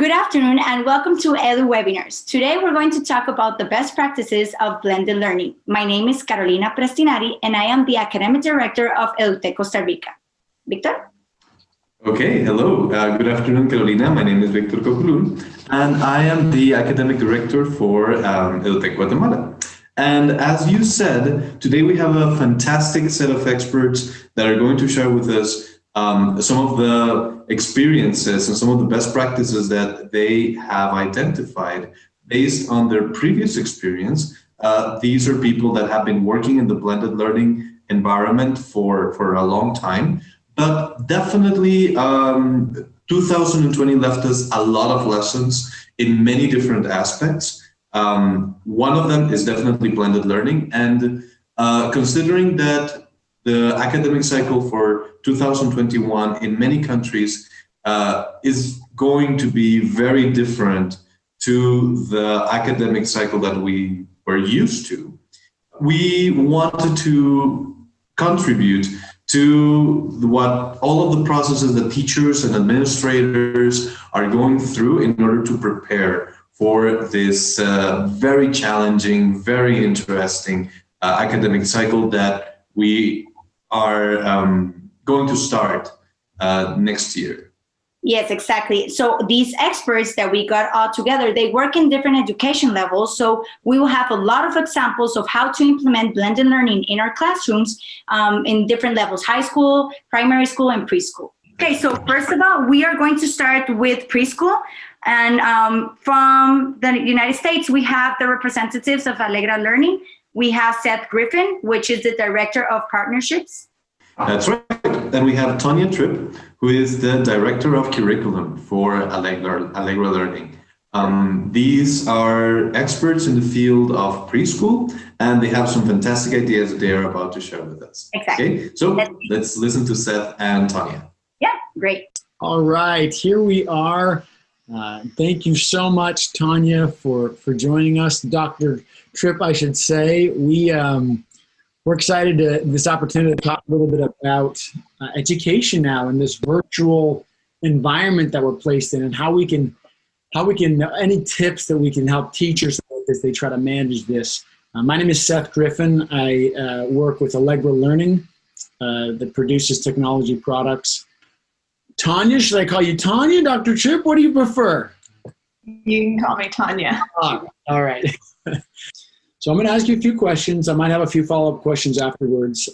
Good afternoon and welcome to Edu Webinars. Today we're going to talk about the best practices of blended learning. My name is Carolina Prestinari and I am the Academic Director of EduTech Costa Rica. Victor? Okay, hello. Good afternoon, Carolina. My name is Victor Coculun and I am the Academic Director for EduTech Guatemala. And as you said, today we have a fantastic set of experts that are going to share with us some of the experiences and some of the best practices that they have identified based on their previous experience. These are people that have been working in the blended learning environment for a long time, but definitely 2020 left us a lot of lessons in many different aspects. One of them is definitely blended learning, and considering that the academic cycle for 2021 in many countries is going to be very different to the academic cycle that we were used to. We wanted to contribute to what all of the processes that teachers and administrators are going through in order to prepare for this very challenging, very interesting academic cycle that we are going to start next year. Yes, exactly. So these experts that we got all together, they work in different education levels. So we will have a lot of examples of how to implement blended learning in our classrooms in different levels, high school, primary school, and preschool. Okay, so first of all, we are going to start with preschool. And from the United States, we have the representatives of Allegra Learning. We have Seth Griffin, which is the Director of Partnerships. That's right. And we have Tonya Tripp, who is the Director of Curriculum for Allegra Learning. These are experts in the field of preschool, and they have some fantastic ideas that they are about to share with us. Exactly. Okay, so let's listen to Seth and Tonya. Yeah, great. All right, here we are. Thank you so much, Tonya, for joining us. Dr. Tripp, I should say. We're excited this opportunity to talk a little bit about education now in this virtual environment that we're placed in, and how we can any tips that we can help teachers as they try to manage this. My name is Seth Griffin. I work with Allegra Learning that produces technology products. Tonya, should I call you Tonya, Dr. Tripp? What do you prefer? You can call me Tonya. All right. So I'm going to ask you a few questions. I might have a few follow-up questions afterwards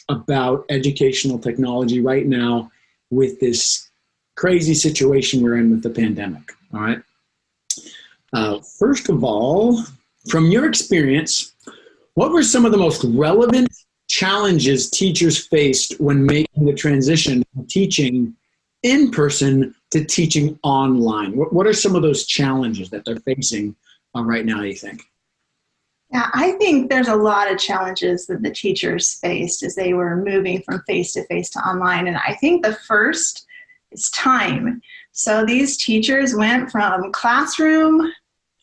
about educational technology right now with this crazy situation we're in with the pandemic. All right. First of all, from your experience, what were some of the most relevant challenges teachers faced when making the transition from teaching in person to teaching online? What are some of those challenges that they're facing right now, do you think? Yeah, I think there's a lot of challenges that the teachers faced as they were moving from face-to-face to online. And I think the first is time. So these teachers went from classroom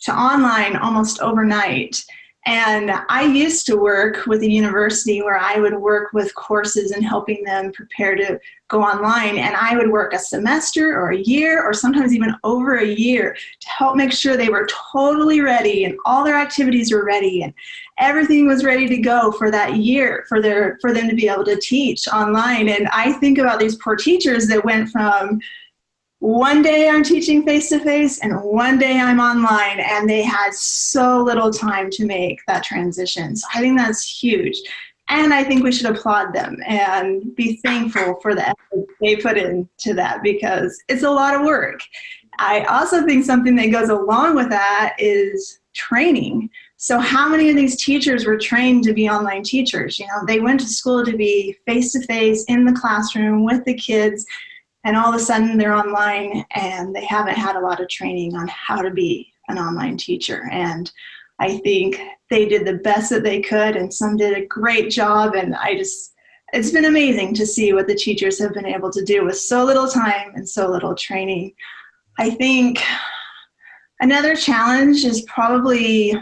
to online almost overnight. And I used to work with a university where I would work with courses and helping them prepare to go online. And I would work a semester or a year or sometimes even over a year to help make sure they were totally ready and all their activities were ready and everything was ready to go for that year for them to be able to teach online. And I think about these poor teachers that went from one day I'm teaching face-to-face and one day I'm online, and they had so little time to make that transition. So I think that's huge. And I think we should applaud them and be thankful for the effort they put into that, because it's a lot of work. I also think something that goes along with that is training. So how many of these teachers were trained to be online teachers? You know, they went to school to be face-to-face in the classroom with the kids, and all of a sudden they're online and they haven't had a lot of training on how to be an online teacher. And I think they did the best that they could, and some did a great job. And it's been amazing to see what the teachers have been able to do with so little time and so little training. I think another challenge is probably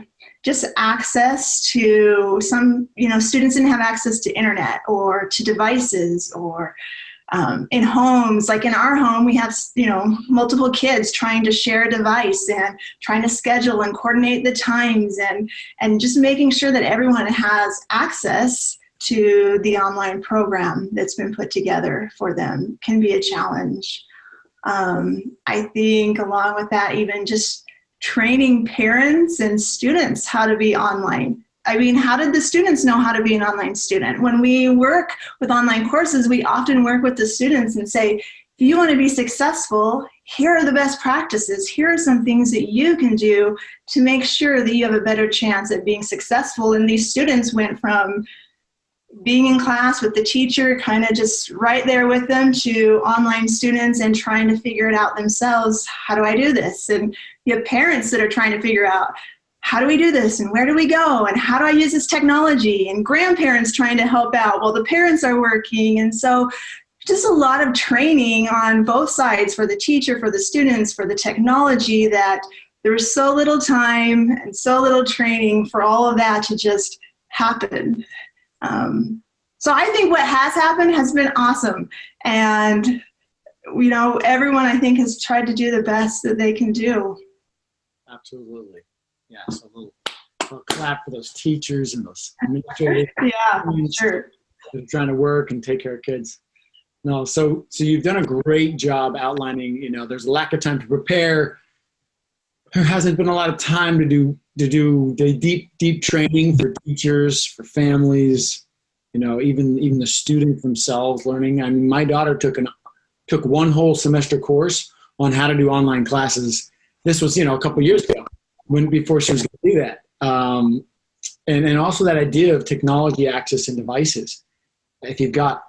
just access to students didn't have access to internet or to devices or in homes, like in our home, we have, multiple kids trying to share a device and trying to schedule and coordinate the times and just making sure that everyone has access to the online program that's been put together for them can be a challenge. I think along with that, even just training parents and students how to be online. I mean, how did the students know how to be an online student? When we work with online courses, we often work with the students and say, if you want to be successful, here are the best practices. Here are some things that you can do to make sure that you have a better chance at being successful. And these students went from being in class with the teacher, kind of just right there with them, to online students and trying to figure it out themselves. How do I do this? And you have parents that are trying to figure out, how do we do this? And where do we go? And how do I use this technology? And grandparents trying to help out while the parents are working. And so just a lot of training on both sides, for the teacher, for the students, for the technology, that there was so little time and so little training for all of that to just happen. So I think what has happened has been awesome. And, everyone, I think, has tried to do the best that they can do. Absolutely. Yeah, so a little clap for those teachers and those administrators. Yeah, sure. That are trying to work and take care of kids. No, so you've done a great job outlining, there's a lack of time to prepare. There hasn't been a lot of time to do the deep training for teachers, for families, even the students themselves learning. I mean, my daughter took one whole semester course on how to do online classes. This was, a couple of years ago, before she was going to do that. And also that idea of technology access and devices. If you've got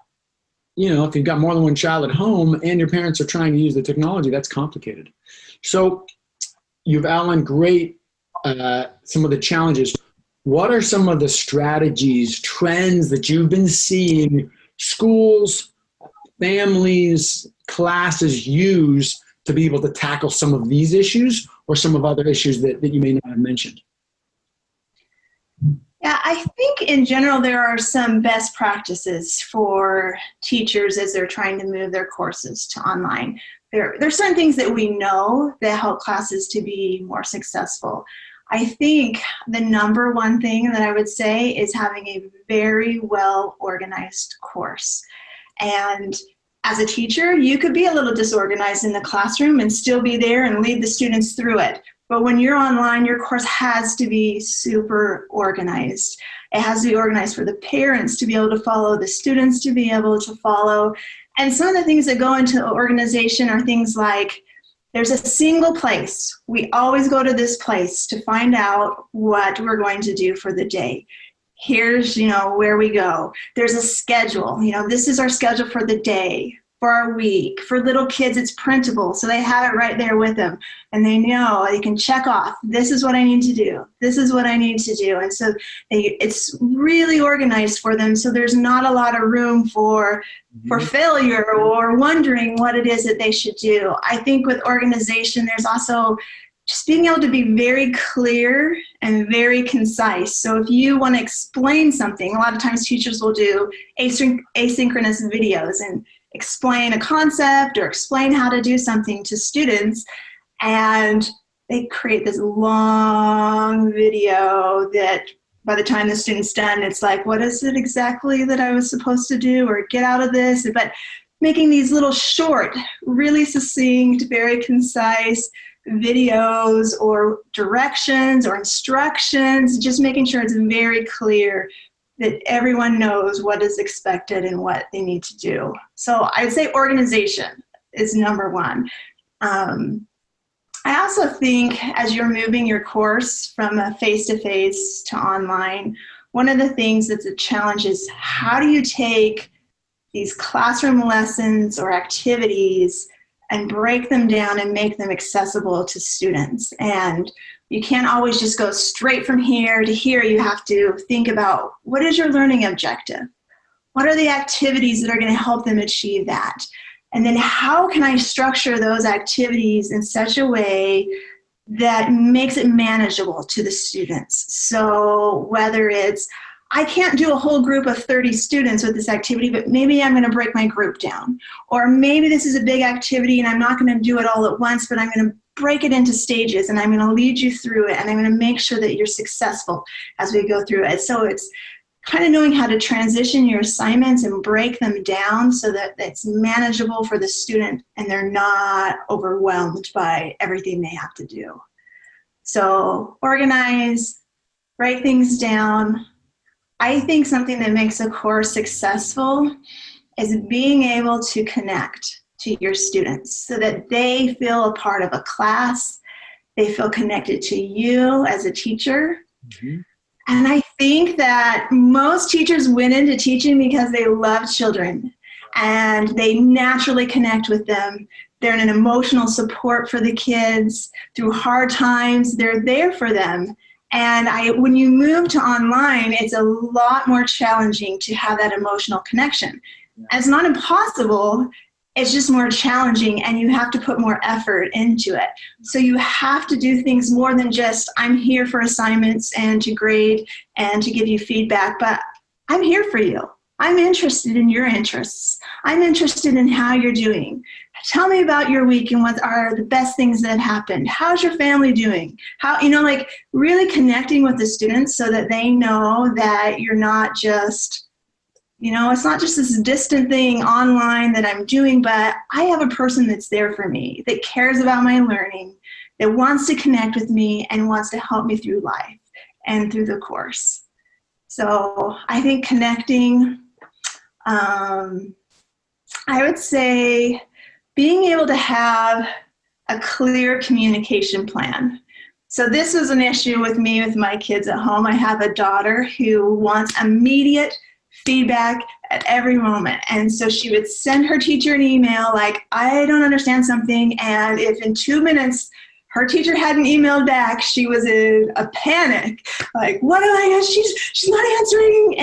more than one child at home and your parents are trying to use the technology, that's complicated. So you've outlined great some of the challenges. What are some of the strategies, trends that you've been seeing schools, families, classes use to be able to tackle some of these issues or some of other issues that you may not have mentioned? Yeah, I think in general there are some best practices for teachers as they're trying to move their courses to online. There's certain things that we know that help classes to be more successful. I think the number one thing that I would say is having a very well organized course. And as a teacher, you could be a little disorganized in the classroom and still be there and lead the students through it. But when you're online, your course has to be super organized. It has to be organized for the parents to be able to follow, the students to be able to follow. And some of the things that go into organization are things like, there's a single place. We always go to this place to find out what we're going to do for the day. Here's, where we go. There's a schedule. This is our schedule for the day, for our week. For little kids, it's printable, so they have it right there with them. And they know they can check off, this is what I need to do. This is what I need to do. And so it's really organized for them, so there's not a lot of room for failure or wondering what it is that they should do. I think with organization, there's also just being able to be very clear and very concise. So if you want to explain something, a lot of times teachers will do asynchronous videos and explain a concept or explain how to do something to students, and they create this long video that by the time the student's done, it's like, what is it exactly that I was supposed to do or get out of this? But making these little short, really succinct, very concise videos or directions or instructions, just making sure it's very clear that everyone knows what is expected and what they need to do. So I'd say organization is number one. I also think as you're moving your course from a face-to-face to online, one of the things that's a challenge is, how do you take these classroom lessons or activities and break them down and make them accessible to students? And you can't always just go straight from here to here. You have to think about, what is your learning objective? What are the activities that are going to help them achieve that? And then how can I structure those activities in such a way that makes it manageable to the students? So whether it's, I can't do a whole group of 30 students with this activity, but maybe I'm going to break my group down. Or maybe this is a big activity and I'm not going to do it all at once, but I'm going to break it into stages and I'm going to lead you through it and I'm going to make sure that you're successful as we go through it. So it's kind of knowing how to transition your assignments and break them down so that it's manageable for the student and they're not overwhelmed by everything they have to do. So organize, write things down. I think something that makes a course successful is being able to connect to your students so that they feel a part of a class, they feel connected to you as a teacher. Mm-hmm. And I think that most teachers went into teaching because they love children and they naturally connect with them. They're an emotional support for the kids through hard times. They're there for them. And when you move to online, it's a lot more challenging to have that emotional connection. It's not impossible, it's just more challenging and you have to put more effort into it. So you have to do things more than just, I'm here for assignments and to grade and to give you feedback, but I'm here for you. I'm interested in your interests. I'm interested in how you're doing. Tell me about your week and what are the best things that happened. How's your family doing? How, like really connecting with the students so that they know that you're not just, it's not just this distant thing online that I'm doing, but I have a person that's there for me, that cares about my learning, that wants to connect with me and wants to help me through life and through the course. So I think connecting, I would say being able to have a clear communication plan. So this was an issue with me with my kids at home. I have a daughter who wants immediate feedback at every moment. And so she would send her teacher an email like, I don't understand something. And if in 2 minutes her teacher hadn't emailed back, she was in a panic. Like, what am I, she's not answering.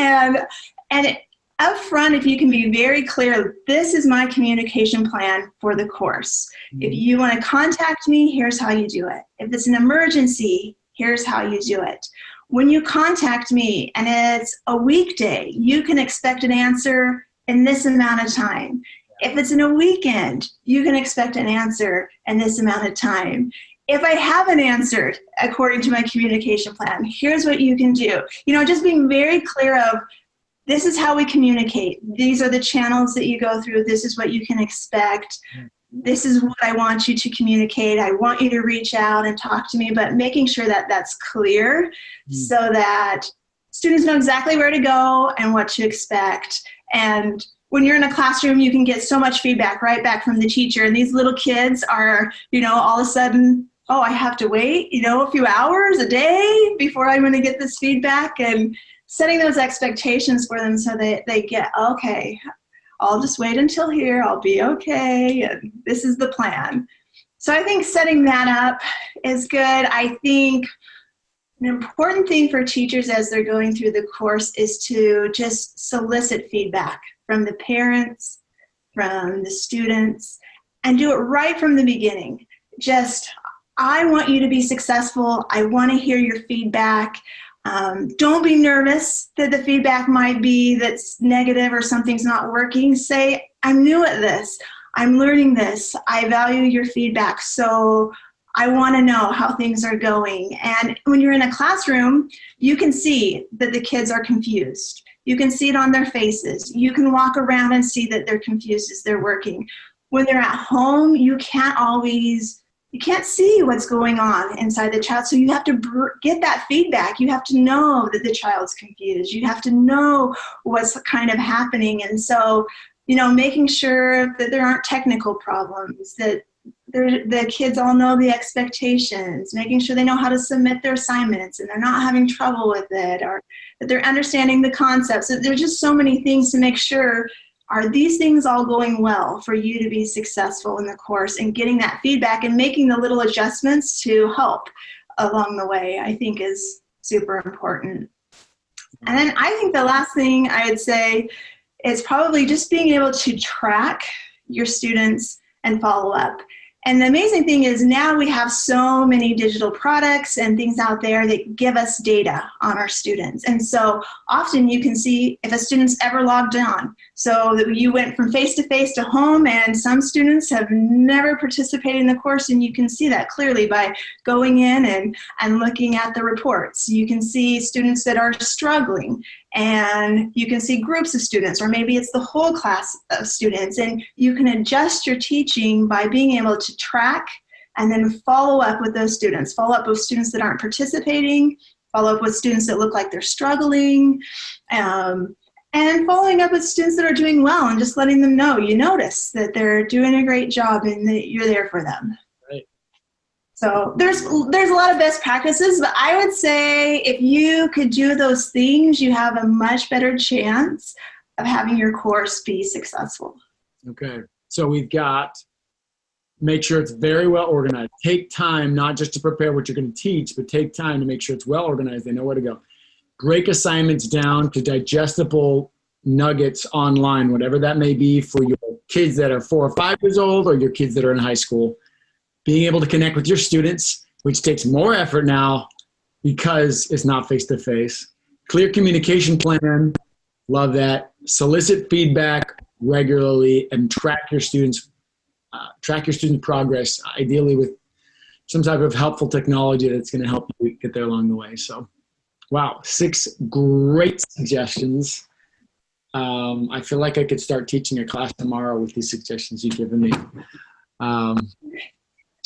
And up front, if you can be very clear, this is my communication plan for the course. If you want to contact me, here's how you do it. If it's an emergency, here's how you do it. When you contact me and it's a weekday, you can expect an answer in this amount of time. If it's in a weekend, you can expect an answer in this amount of time. If I haven't answered according to my communication plan, here's what you can do. Just being very clear of, this is how we communicate. These are the channels that you go through. This is what you can expect. This is what I want you to communicate. I want you to reach out and talk to me, but making sure that that's clear so that students know exactly where to go and what to expect. And when you're in a classroom, you can get so much feedback right back from the teacher. And these little kids are, all of a sudden, oh, I have to wait, a few hours, a day before I'm going to get this feedback. And setting those expectations for them so that they get, okay, I'll just wait until here, I'll be okay, and this is the plan. So I think setting that up is good. I think an important thing for teachers as they're going through the course is to just solicit feedback from the parents, from the students, and do it right from the beginning. Just, I want you to be successful. I want to hear your feedback. Don't be nervous that the feedback might be that's negative or something's not working. Say, I'm new at this. I'm learning this. I value your feedback. So I want to know how things are going. And when you're in a classroom, you can see that the kids are confused. You can see it on their faces. You can walk around and see that they're confused as they're working. When they're at home, you can't see what's going on inside the child. So you have to get that feedback. You have to know that the child's confused. You have to know what's kind of happening. And so, making sure that there aren't technical problems, that the kids all know the expectations, making sure they know how to submit their assignments and they're not having trouble with it, or that they're understanding the concepts. So there's just so many things to make sure. Are these things all going well for you to be successful in the course, and getting that feedback and making the little adjustments to help along the way, I think is super important. And then I think the last thing I'd say is probably just being able to track your students and follow up. And the amazing thing is now we have so many digital products and things out there that give us data on our students. And so often you can see if a student's ever logged on. So that you went from face-to-face to home, and some students have never participated in the course, and you can see that clearly by going in and looking at the reports. You can see students that are struggling, and you can see groups of students, or maybe it's the whole class of students, and you can adjust your teaching by being able to track and then follow up with those students, follow up with students that aren't participating, follow up with students that look like they're struggling, and following up with students that are doing well and just letting them know you notice that they're doing a great job and that you're there for them. Right. So there's a lot of best practices, but I would say if you could do those things, you have a much better chance of having your course be successful. Okay. So we've got make sure it's very well organized. Take time, not just to prepare what you're going to teach, but take time to make sure it's well organized. They know where to go. Break assignments down to digestible nuggets online, whatever that may be for your kids that are 4 or 5 years old or your kids that are in high school. Being able to connect with your students, which takes more effort now because it's not face-to-face. Clear communication plan, love that. Solicit feedback regularly and track your students' progress, ideally with some type of helpful technology that's going to help you get there along the way. So, wow, 6 great suggestions. I feel like I could start teaching a class tomorrow with these suggestions you've given me. I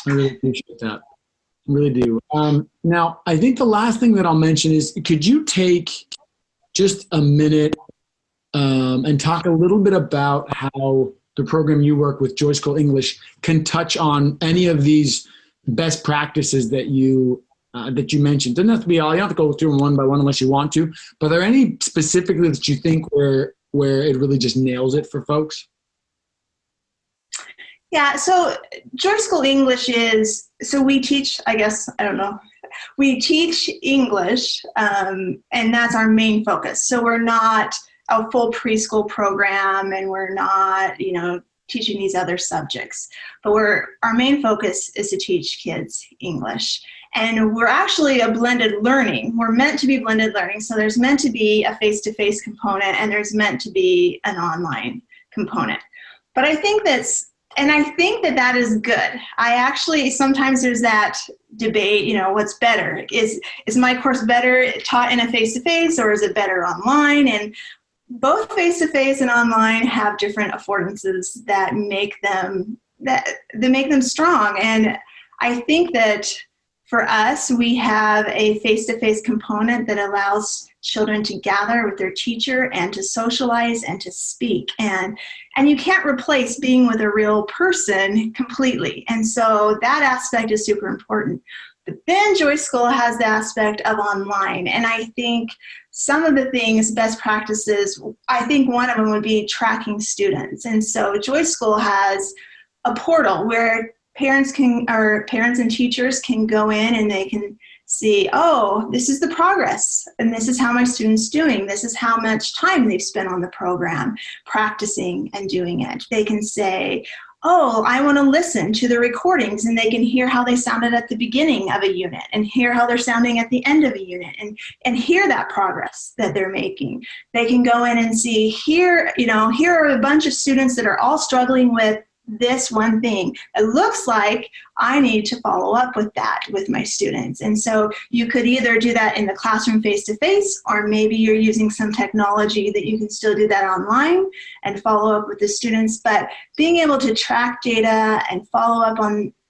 really appreciate that. I really do. Now, I think the last thing that I'll mention is, could you take just a minute and talk a little bit about how the program you work with, Joyschool English, can touch on any of these best practices that you mentioned? Doesn't have to be all. You don't have to go through them one by one unless you want to. But are there any specifically that you think where it really just nails it for folks? Yeah, so Joyschool English is, so we teach, we teach English, and that's our main focus. So we're not a full preschool program, and we're not, teaching these other subjects. But our main focus is to teach kids English. And we're actually a blended learning. We're meant to be blended learning. So there's meant to be a face-to-face component, and there's meant to be an online component. But I think that is good. Sometimes there's that debate, what's better? Is my course better taught in a face-to-face, or is it better online? And both face-to-face and online have different affordances that make them strong. And I think that for us, we have a face-to-face component that allows children to gather with their teacher and to socialize and to speak. And you can't replace being with a real person completely. And so that aspect is super important. But then Joyschool has the aspect of online. And I think some of the things, best practices, I think one of them would be tracking students. And so Joyschool has a portal where parents and teachers can go in and they can see, oh, this is the progress, and this is how my student's doing. This is how much time they've spent on the program practicing and doing it. They can say, oh, I want to listen to the recordings, and they can hear how they sounded at the beginning of a unit and hear how they're sounding at the end of a unit and hear that progress that they're making. They can go in and see, here are a bunch of students that are all struggling with this one thing. It looks like I need to follow up with that with my students. And so you could either do that in the classroom face-to-face, or maybe you're using some technology that you can still do that online and follow up with the students. But being able to track data and follow up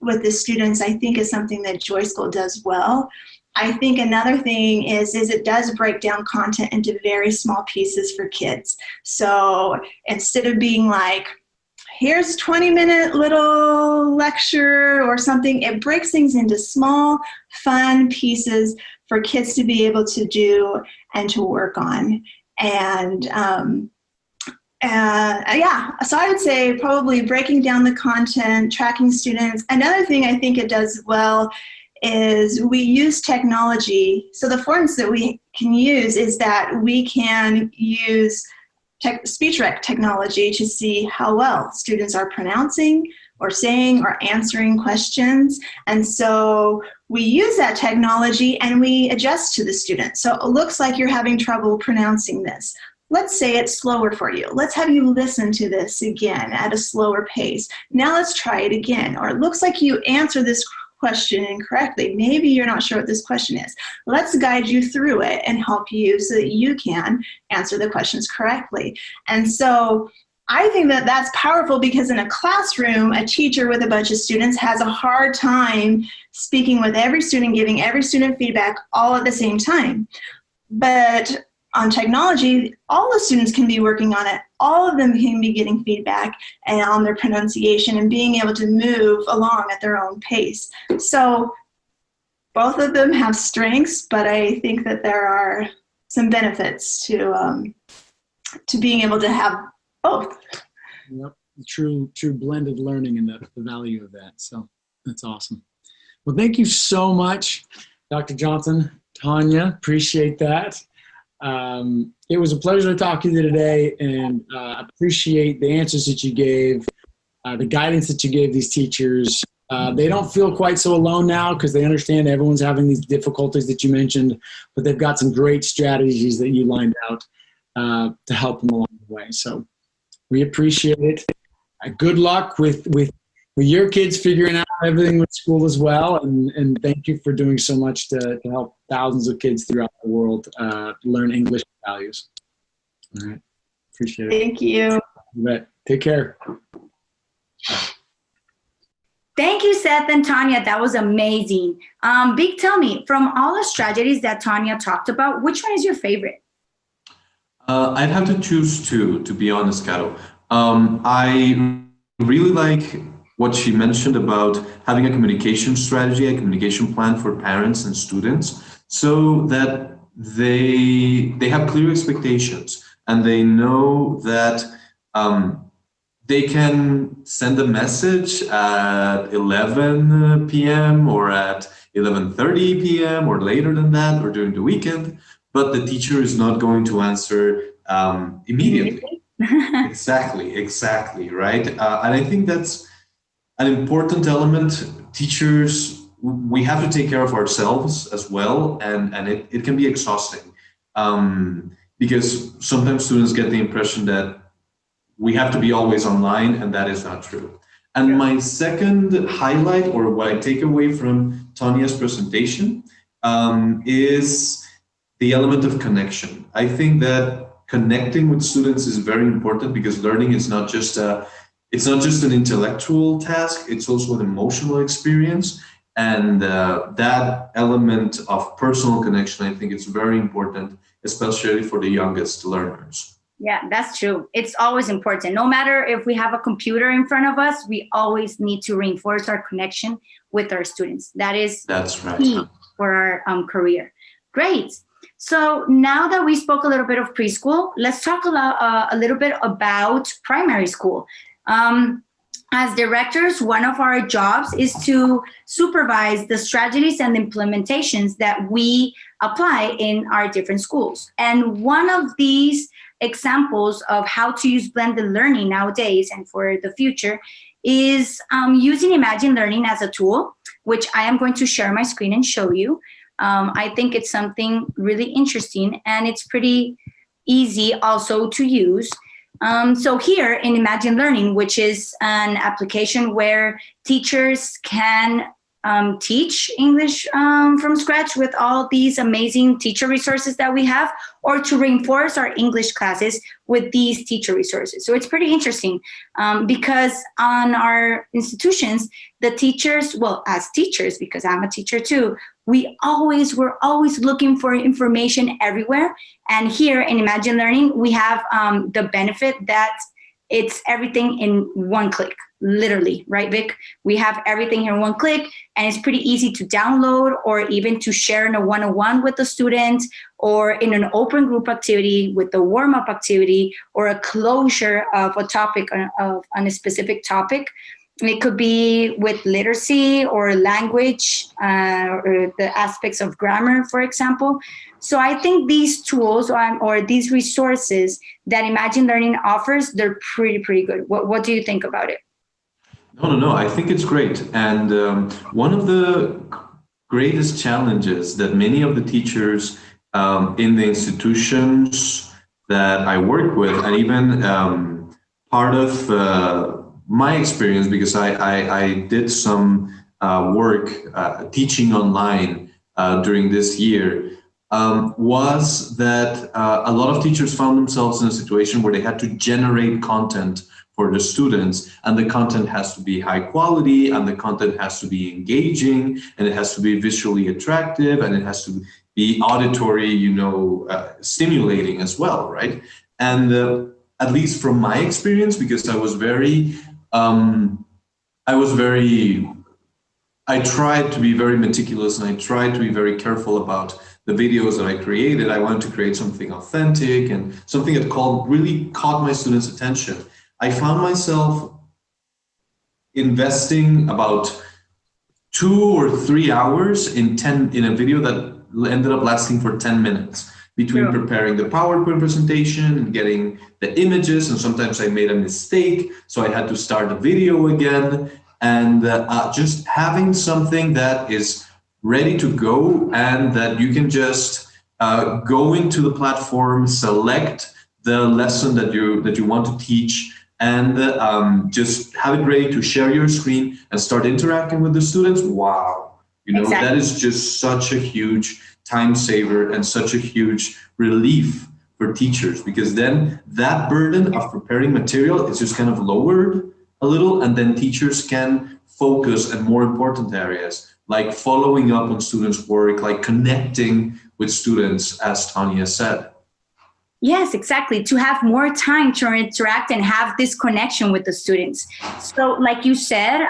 with the students, I think, is something that Joyschool does well. I think another thing is it does break down content into very small pieces for kids. So instead of being like, here's a 20-minute little lecture or something, it breaks things into small, fun pieces for kids to be able to do and to work on. And so I would say probably breaking down the content, tracking students. Another thing I think it does well is we use technology. So the forms that we can use is that we can use speech rec technology to see how well students are pronouncing, or saying or answering questions. And so we use that technology and we adjust to the student. So it looks like you're having trouble pronouncing this. Let's say it's slower for you. Let's have you listen to this again at a slower pace. Now let's try it again. Or it looks like you answer this question incorrectly. Maybe you're not sure what this question is. Let's guide you through it and help you so that you can answer the questions correctly. And so I think that that's powerful, because in a classroom, a teacher with a bunch of students has a hard time speaking with every student, giving every student feedback all at the same time. But on technology, all the students can be working on it. All of them can be getting feedback and on their pronunciation and being able to move along at their own pace. So both of them have strengths, but I think that there are some benefits to being able to have both. Yep, true blended learning and the value of that. So that's awesome. Well, thank you so much, Dr. Johnson, Tanya. Appreciate that. It was a pleasure to talk to you today, and appreciate the answers that you gave, the guidance that you gave these teachers. They don't feel quite so alone now, because they understand everyone's having these difficulties that you mentioned, but they've got some great strategies that you lined out to help them along the way. So we appreciate it. Good luck with your kids figuring out everything with school as well. And thank you for doing so much to help thousands of kids throughout the world learn English values. All right. Appreciate it. Thank you. You bet. Take care. Thank you, Seth and Tanya. That was amazing. Vic, tell me, from all the strategies that Tanya talked about, which one is your favorite? I'd have to choose two, to be honest, Caro. I really like what she mentioned about having a communication strategy, a communication plan for parents and students, so that they have clear expectations and they know that they can send a message at 11 p.m. or at 11:30 p.m. or later than that, or during the weekend, but the teacher is not going to answer immediately. Exactly, right? And I think that's an important element. Teachers, we have to take care of ourselves as well, and it can be exhausting, because sometimes students get the impression that we have to be always online, and that is not true. And my second highlight, or what I take away from Tanya's presentation, is the element of connection. I think that connecting with students is very important, because learning is not just an intellectual task, it's also an emotional experience. And that element of personal connection, I think it's very important, especially for the youngest learners. Yeah, that's true. It's always important. No matter if we have a computer in front of us, we always need to reinforce our connection with our students. That's right. Key for our career. Great. So now that we spoke a little bit of preschool, let's talk a little bit about primary school. As directors, one of our jobs is to supervise the strategies and implementations that we apply in our different schools. And one of these examples of how to use blended learning nowadays and for the future is using Imagine Learning as a tool, which I am going to share my screen and show you. I think it's something really interesting, and it's pretty easy also to use. So here in Imagine Learning, which is an application where teachers can teach English from scratch with all these amazing teacher resources that we have, or to reinforce our English classes with these teacher resources. So it's pretty interesting because on our institutions, the teachers, well, as teachers, because I'm a teacher too, we're always looking for information everywhere. And here in Imagine Learning, we have the benefit that it's everything in one click, literally, right, Vic? We have everything in one click, and it's pretty easy to download or even to share in a one-on-one with the student, or in an open group activity with the warm-up activity, or a closure of a topic on a specific topic. It could be with literacy or language or the aspects of grammar, for example. So I think these tools or these resources that Imagine Learning offers, they're pretty good. What do you think about it? No. I think it's great. And one of the greatest challenges that many of the teachers in the institutions that I work with, and even part of my experience, because I did some work teaching online during this year, was that a lot of teachers found themselves in a situation where they had to generate content for the students, and the content has to be high quality, and the content has to be engaging, and it has to be visually attractive, and it has to be auditory, stimulating as well, right? And at least from my experience, because I tried to be very meticulous, and I tried to be very careful about the videos that I created. I wanted to create something authentic and something that really caught my students' attention. I found myself investing about 2 or 3 hours in a video that ended up lasting for 10 minutes between preparing the PowerPoint presentation and getting the images. And sometimes I made a mistake, so I had to start the video again. And just having something that is ready to go, and that you can just go into the platform, select the lesson that you want to teach, and just have it ready to share your screen and start interacting with the students. Wow, exactly. That is just such a huge time saver and such a huge relief for teachers, because then that burden of preparing material is just kind of lowered a little, and then teachers can focus on more important areas, like following up on students' work, like connecting with students, as Tanya said. Yes, exactly. To have more time to interact and have this connection with the students. So like you said,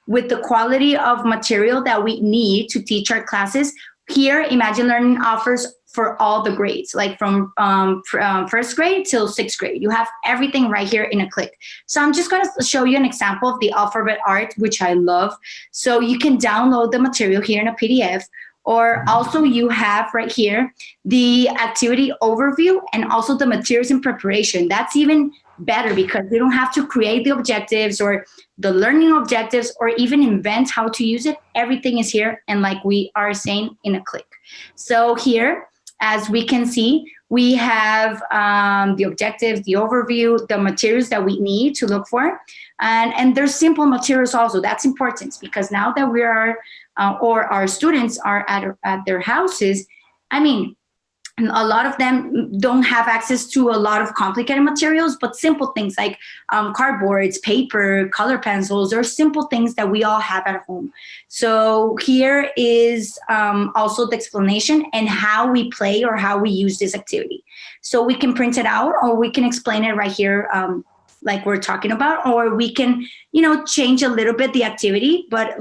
with the quality of material that we need to teach our classes, here Imagine Learning offers for all the grades, like from first grade till sixth grade. You have everything right here in a click. So I'm just going to show you an example of the alphabet art, which I love. So you can download the material here in a PDF, or also you have right here the activity overview and also the materials in preparation. That's even better because you don't have to create the objectives or the learning objectives or even invent how to use it. Everything is here, and like we are saying, in a click. So here, as we can see, we have the objectives, the overview, the materials that we need to look for. And there's simple materials also. That's important because now that we are, or our students are at their houses, I mean, a lot of them don't have access to a lot of complicated materials, but simple things like cardboards, paper, color pencils, or simple things that we all have at home. So here is also the explanation and how we play or how we use this activity. So we can print it out, or we can explain it right here like we're talking about, or we can, change a little bit the activity, but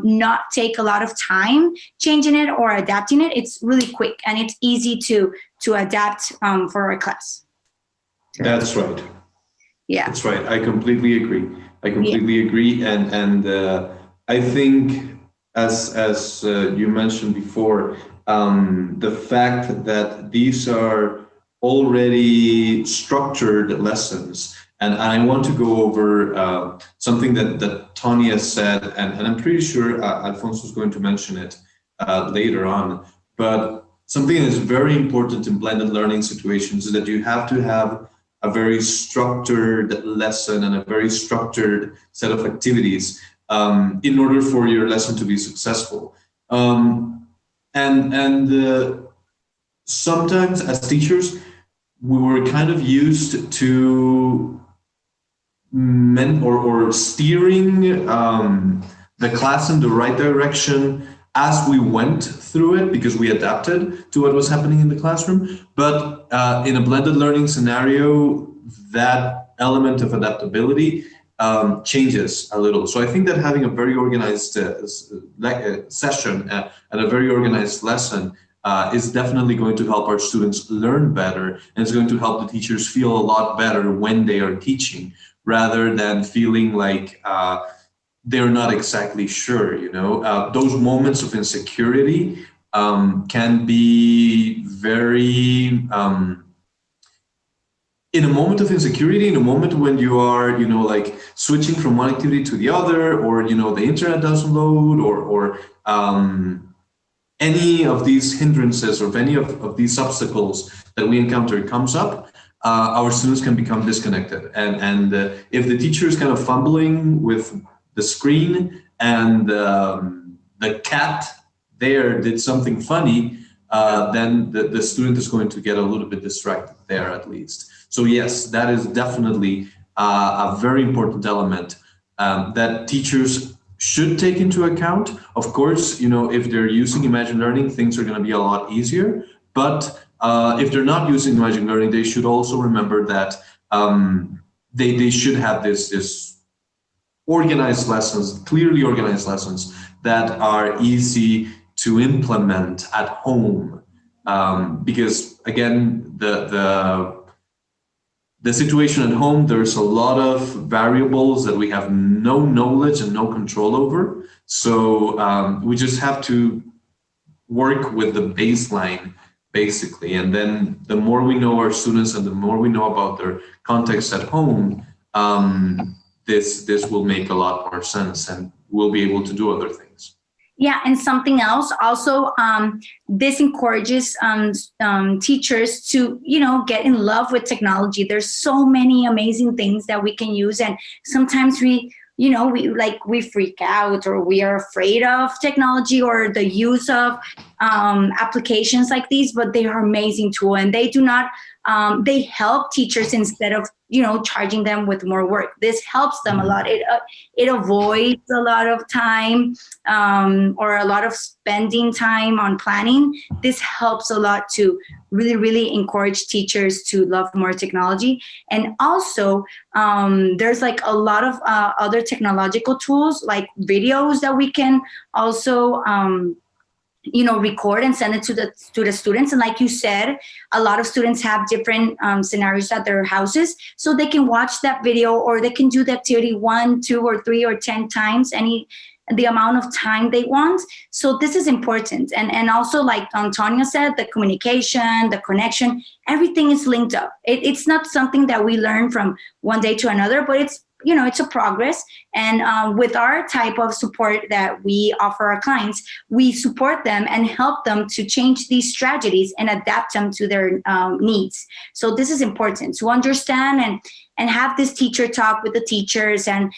not take a lot of time changing it or adapting it. It's really quick and it's easy to adapt for our class. That's right. Yeah. That's right. I completely agree. Agree. And I think as you mentioned before, the fact that these are already structured lessons. And I want to go over something that Tanya said, and I'm pretty sure Alfonso is going to mention it later on. But something that is very important in blended learning situations is that you have to have a very structured lesson and a very structured set of activities in order for your lesson to be successful. Sometimes as teachers, we were kind of used to or steering the class in the right direction as we went through it, because we adapted to what was happening in the classroom. But in a blended learning scenario, that element of adaptability changes a little. So I think that having a very organized session and a very organized lesson is definitely going to help our students learn better, and it's going to help the teachers feel a lot better when they are teaching, rather than feeling like they're not exactly sure. Those moments of insecurity can be very in a moment of insecurity, in a moment when you are, like switching from one activity to the other, or, the internet doesn't load, or any of these hindrances or if any of these obstacles that we encounter comes up, our students can become disconnected. And if the teacher is kind of fumbling with the screen and the cat there did something funny, then the student is going to get a little bit distracted there at least. So yes, that is definitely a very important element that teachers should take into account. Of course, if they're using Imagine Learning, things are going to be a lot easier. But if they're not using Imagine Learning, they should also remember that they should have this organized lessons, clearly organized lessons that are easy to implement at home. Because again, the situation at home, there's a lot of variables that we have no knowledge and no control over. So we just have to work with the baseline, basically. And then the more we know our students and the more we know about their context at home, this will make a lot more sense and we'll be able to do other things. Yeah, and something else also, this encourages teachers to, get in love with technology. There's so many amazing things that we can use, and sometimes we freak out or we are afraid of technology or the use of applications like these, but they are amazing tool, and they do not. They help teachers instead of charging them with more work. This helps them a lot. It avoids a lot of time or a lot of spending time on planning. This helps a lot to really, really encourage teachers to love more technology. And also, there's like a lot of other technological tools like videos that we can also record and send it to the students. And like you said, a lot of students have different scenarios at their houses, so they can watch that video or they can do the activity 1, 2, or 3 or 10 times, the amount of time they want. So this is important. And also, like Antonio said, the communication, the connection, everything is linked up. It's not something that we learn from one day to another, but it's a progress. And with our type of support that we offer our clients, we support them and help them to change these strategies and adapt them to their needs. So this is important to understand and have this teacher talk with the teachers and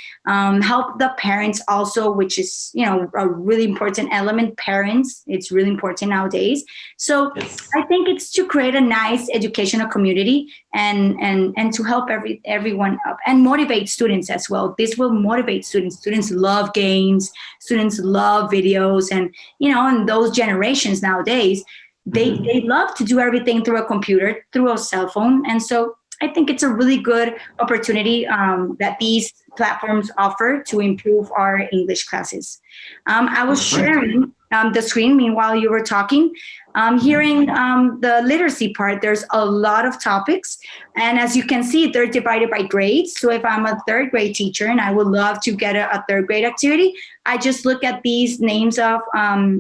help the parents also, which is, a really important element. Parents, it's really important nowadays. So yes. I think it's to create a nice educational community and to help everyone up and motivate students as well. This will motivate students. Students love games. Students love videos. And, in those generations nowadays, they love to do everything through a computer, through a cell phone. And so I think it's a really good opportunity that these platforms offer to improve our English classes. I was sharing the screen meanwhile you were talking. Hearing the literacy part, there's a lot of topics. And as you can see, they're divided by grades. So if I'm a third grade teacher and I would love to get a third grade activity, I just look at these names of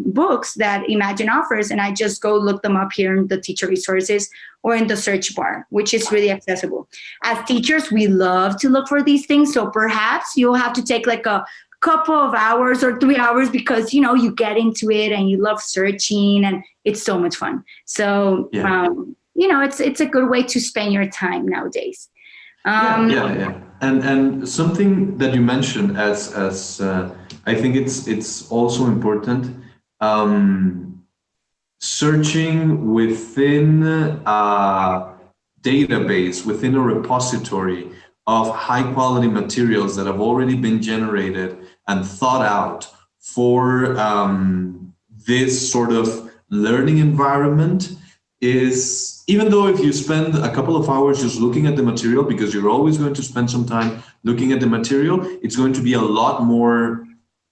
books that Imagine offers, and I just go look them up here in the teacher resources or in the search bar, which is really accessible. As teachers, we love to look for these things. So perhaps you'll have to take like a couple of hours or 3 hours because, you get into it and you love searching and it's so much fun. So, it's a good way to spend your time nowadays. And something that you mentioned as I think it's also important, searching within a database, within a repository of high quality materials that have already been generated and thought out for this sort of learning environment is, even though if you spend a couple of hours just looking at the material, because you're always going to spend some time looking at the material, it's going to be a lot more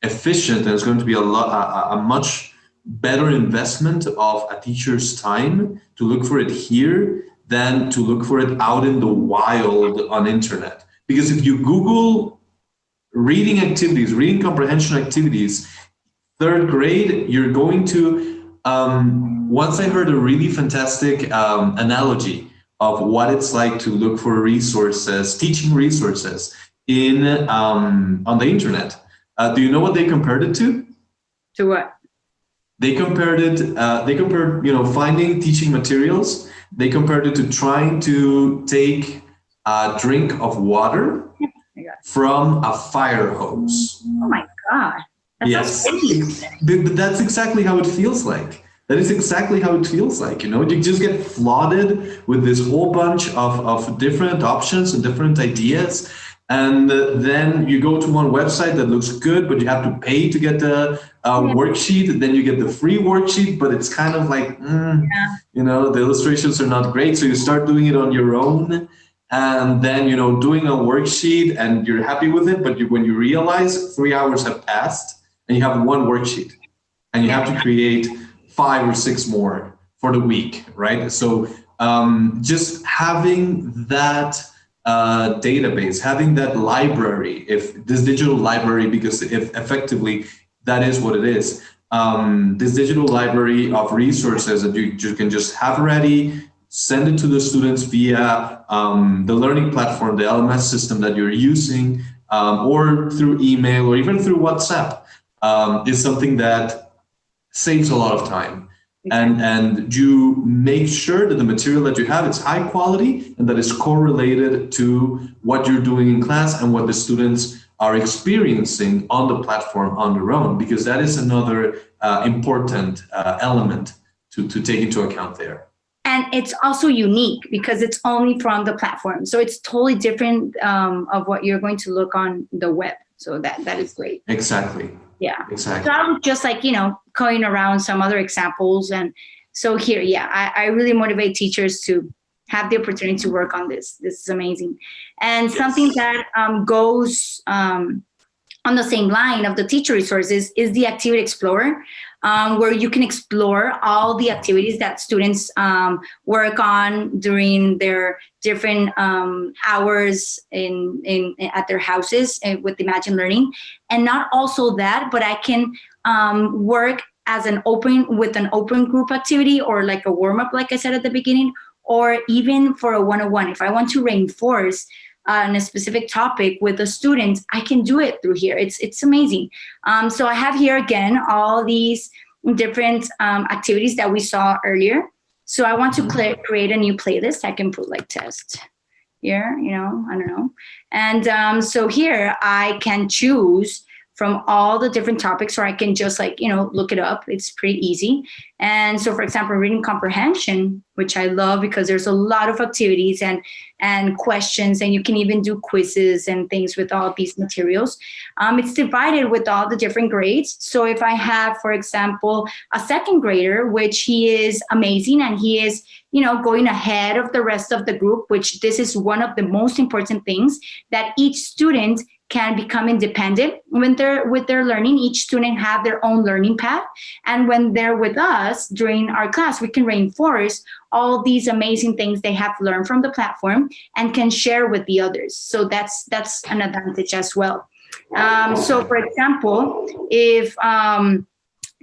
efficient and it's going to be a much better investment of a teacher's time to look for it here than to look for it out in the wild on internet. Because if you Google reading comprehension activities, third grade, you're going to, once I heard a really fantastic analogy of what it's like to look for resources, teaching resources on the internet. Do you know what they compared it to? To what? They compared finding teaching materials. They compared it to trying to take a drink of water from a fire hose. Oh my God. Yes, but that's exactly how it feels like. That is exactly how it feels like, you just get flooded with this whole bunch of different options and different ideas. And then you go to one website that looks good, but you have to pay to get the worksheet. Then you get the free worksheet, but it's kind of like, the illustrations are not great. So you start doing it on your own. And then, doing a worksheet and you're happy with it. But when you realize 3 hours have passed and you have one worksheet and you have to create 5 or 6 more for the week, right? So just having that database, having that library, if this digital library, because if effectively that is what it is, this digital library of resources that you can just have ready, send it to the students via the learning platform, the LMS system that you're using, or through email or even through WhatsApp, is something that saves a lot of time. And you make sure that the material that you have is high quality and that is correlated to what you're doing in class and what the students are experiencing on the platform on their own, because that is another important element to take into account there. And it's also unique because it's only from the platform. So it's totally different of what you're going to look on the web. So that is great. Exactly. Yeah. Exactly. So I was just going around some other examples. And so here, I really motivate teachers to have the opportunity to work on this. This is amazing. And something that goes on the same line of the teacher resources is the Activity Explorer, where you can explore all the activities that students work on during their different hours at their houses with Imagine Learning. And not also that, but I can work as an open group activity, or like a warm-up, like I said at the beginning, or even for a one-on-one. If I want to reinforce on a specific topic with the students, I can do it through here. It's amazing. So I have here again all these different activities that we saw earlier. So I want to create a new playlist. I can put like test here, I don't know. And so here I can choose from all the different topics, or I can just look it up. It's pretty easy. And so, for example, reading comprehension, which I love because there's a lot of activities and questions, and you can even do quizzes and things with all these materials. It's divided with all the different grades. So if I have, for example, a second grader, which he is amazing and he is, going ahead of the rest of the group, which this is one of the most important things, that each student can become independent with their learning. Each student have their own learning path. And when they're with us during our class, we can reinforce all these amazing things they have learned from the platform and can share with the others. So that's an advantage as well. So for example, if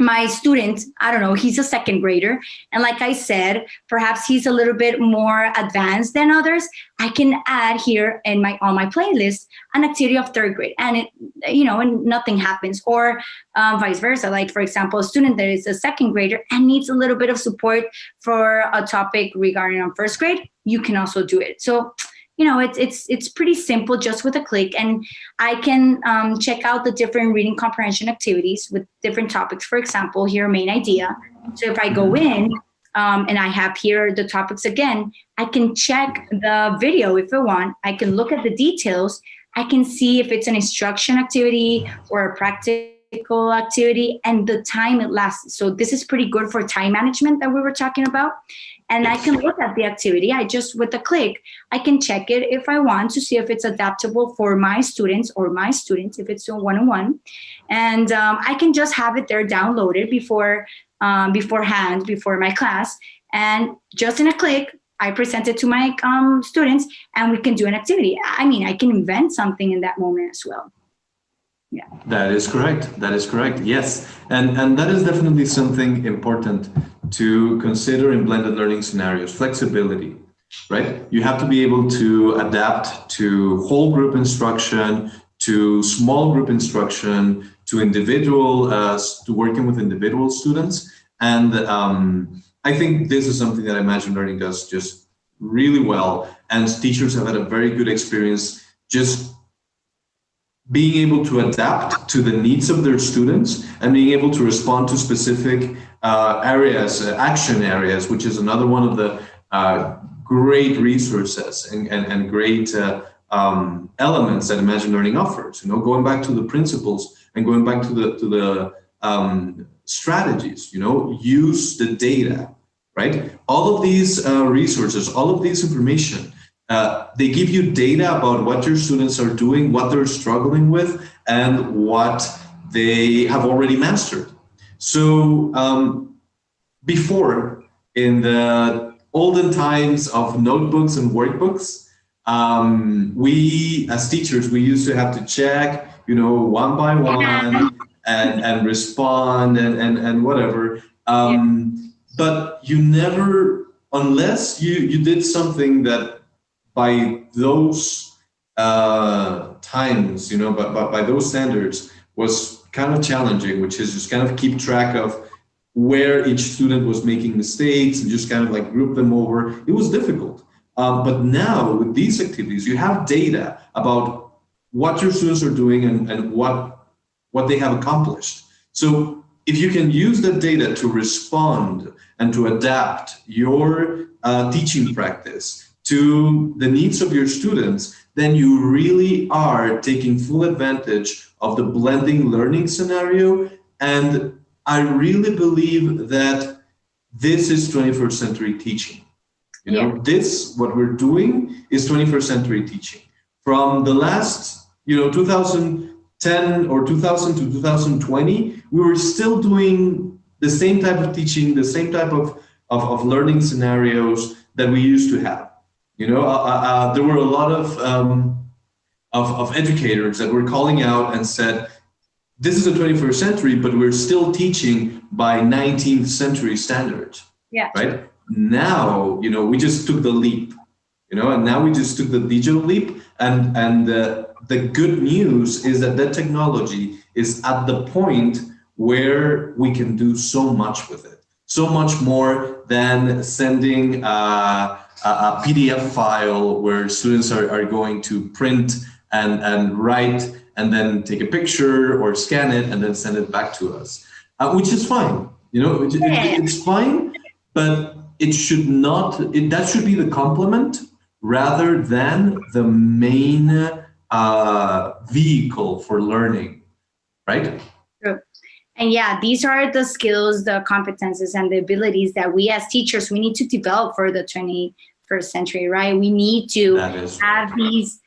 my student, I don't know, he's a second grader. And like I said, perhaps he's a little bit more advanced than others. I can add here on my playlist an activity of third grade, and and nothing happens. Or vice versa. Like, for example, a student that is a second grader and needs a little bit of support for a topic regarding on first grade, you can also do it. So it's pretty simple, just with a click, and I can check out the different reading comprehension activities with different topics. For example, here, main idea. So if I go in and I have here the topics again, I can check the video if I want. I can look at the details. I can see if it's an instruction activity or a practical activity and the time it lasts. So this is pretty good for time management that we were talking about. And I can look at the activity. With a click, I can check it if I want to see if it's adaptable for my students if it's a one-on-one. And I can just have it there downloaded beforehand, before my class. And just in a click, I present it to my students and we can do an activity. I can invent something in that moment as well. Yeah. That is correct. Yes. And that is definitely something important to consider in blended learning scenarios, flexibility. right? You have to be able to adapt to whole group instruction, to small group instruction, to individual, to working with individual students. And I think this is something that Imagine Learning does just really well. And teachers have had a very good experience just being able to adapt to the needs of their students and being able to respond to specific areas, action areas, which is another one of the great resources and great elements that Imagine Learning offers. You know, going back to the principles and going back to the strategies. You know, use the data, right? All of these resources, all of this information. They give you data about what your students are doing, what they're struggling with, and what they have already mastered. So before, in the olden times of notebooks and workbooks, we as teachers, we used to have to check, you know, one by one and respond and whatever. But you never, unless you did something that by those times, you know, by those standards was kind of challenging, which is just kind of keep track of where each student was making mistakes and just kind of like group them over. It was difficult. But now with these activities, you have data about what your students are doing and what they have accomplished. So if you can use that data to respond and to adapt your teaching practice to the needs of your students, then you really are taking full advantage of the blending learning scenario. And I really believe that this is 21st century teaching. You know, this, what we're doing is 21st century teaching. From the last, you know, 2010 or 2000 to 2020, we were still doing the same type of teaching, the same type of learning scenarios that we used to have. You know, there were a lot of educators that were calling out and said, this is the 21st century, but we're still teaching by 19th century standards. Yeah. Right? Now, you know, we just took the leap, you know, and now we just took the digital leap. And the good news is that that technology is at the point where we can do so much with it. So much more than sending a PDF file where students are going to print and write and then take a picture or scan it and then send it back to us, which is fine. You know, it's fine, but it should not, that should be the complement rather than the main vehicle for learning, right? True. And yeah, these are the skills, the competences, and the abilities that we as teachers, we need to develop for the 21st century, right? We need to have these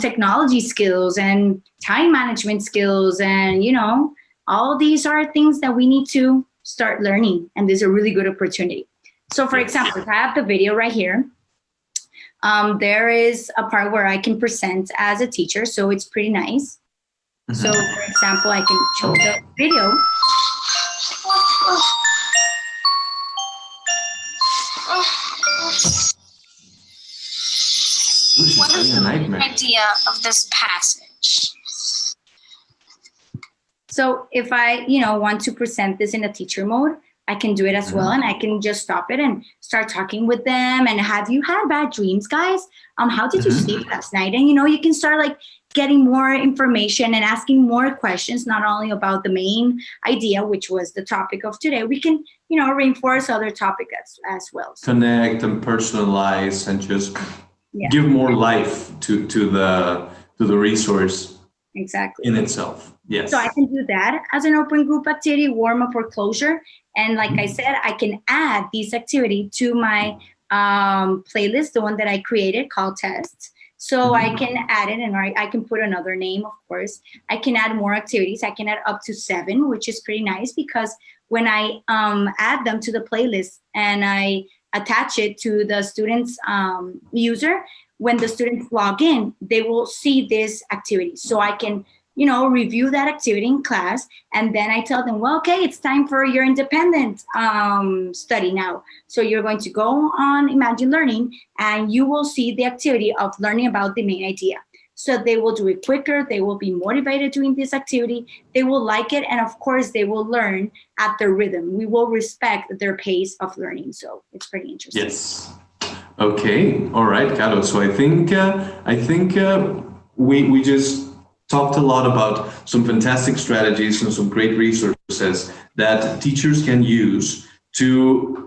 technology skills and time management skills. And, you know, all these are things that we need to start learning. And there's a really good opportunity. So for example, if I have the video right here, there is a part where I can present as a teacher. So it's pretty nice. So for example, I can show the video. What is the idea of this passage? So if I, you know, want to present this in a teacher mode, I can do it as well. And I can just stop it and start talking with them. And have you had bad dreams, guys? How did you sleep last night? And, you know, you can start like getting more information and asking more questions, not only about the main idea, which was the topic of today. We can, you know, reinforce other topics as well. So, connect and personalize and just give more life to the resource. Exactly. In itself. Yes. So I can do that as an open group activity, warm up or closure. And like I said, I can add this activity to my playlist, the one that I created called tests. So I can add it and I can put another name, of course. I can add more activities. I can add up to 7, which is pretty nice because when I add them to the playlist and I attach it to the student's user, when the students log in, they will see this activity. So I can review that activity in class. And then I tell them, well, okay, it's time for your independent study now. So you're going to go on Imagine Learning, and you will see the activity of learning about the main idea. So they will do it quicker. They will be motivated doing this activity. They will like it. And of course, they will learn at their rhythm. We will respect their pace of learning. So it's pretty interesting. Yes. Okay. All right, Caro. So I think we just talked a lot about some fantastic strategies and some great resources that teachers can use to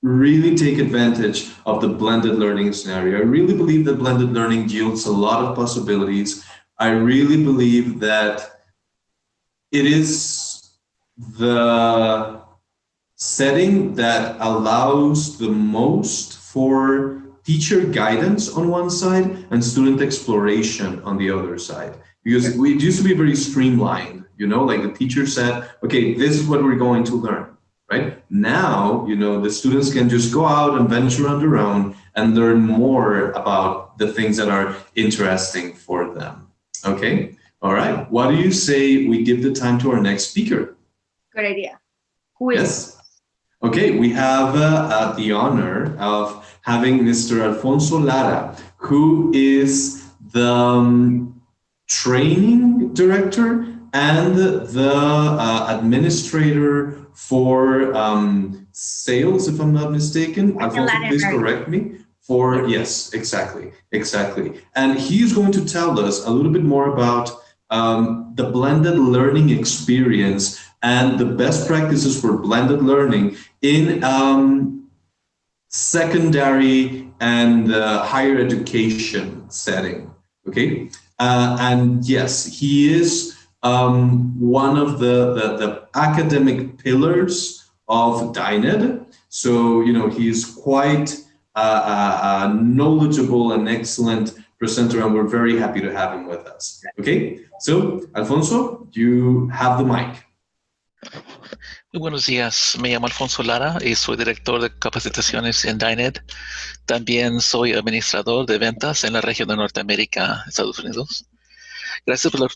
really take advantage of the blended learning scenario. I really believe that blended learning yields a lot of possibilities. I really believe that it is the setting that allows the most for teacher guidance on one side and student exploration on the other side. Because it used to be very streamlined, like the teacher said, okay, this is what we're going to learn. Right now, the students can just go out and venture on their own and learn more about the things that are interesting for them. Okay. All right. What do you say we give the time to our next speaker? Good idea. Who is? Yes. Okay. We have the honor of having Mr. Alfonso Lara, who is the training director and the administrator for sales, if I'm not mistaken. Alfonso, please correct me. Yes, exactly. And he's going to tell us a little bit more about the blended learning experience and the best practices for blended learning in secondary and higher education setting. Okay, and yes, he is one of the academic pillars of DINED. So, he's quite knowledgeable and excellent presenter, and we're very happy to have him with us. Okay, so Alfonso, you have the mic. Muy buenos días, me llamo Alfonso Lara y soy director de capacitaciones en DINED. También soy administrador de ventas en la región de Norteamérica, Estados Unidos. Gracias por la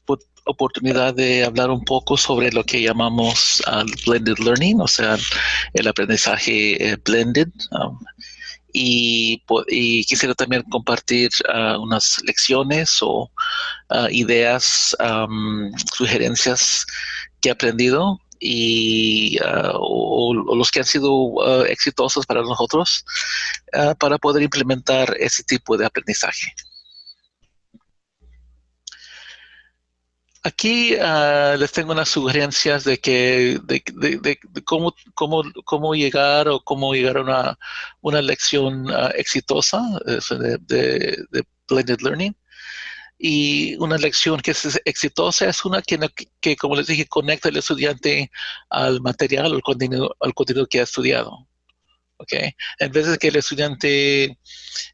oportunidad de hablar un poco sobre lo que llamamos blended learning, o sea, el aprendizaje blended. Y quisiera también compartir unas lecciones o ideas, sugerencias que he aprendido o los que han sido exitosos para nosotros para poder implementar ese tipo de aprendizaje. Aquí les tengo unas sugerencias de cómo llegar a una lección exitosa de blended learning. Y una lección que es exitosa es una que, como les dije, conecta al estudiante al material, al contenido que ha estudiado. Okay. En vez de que el estudiante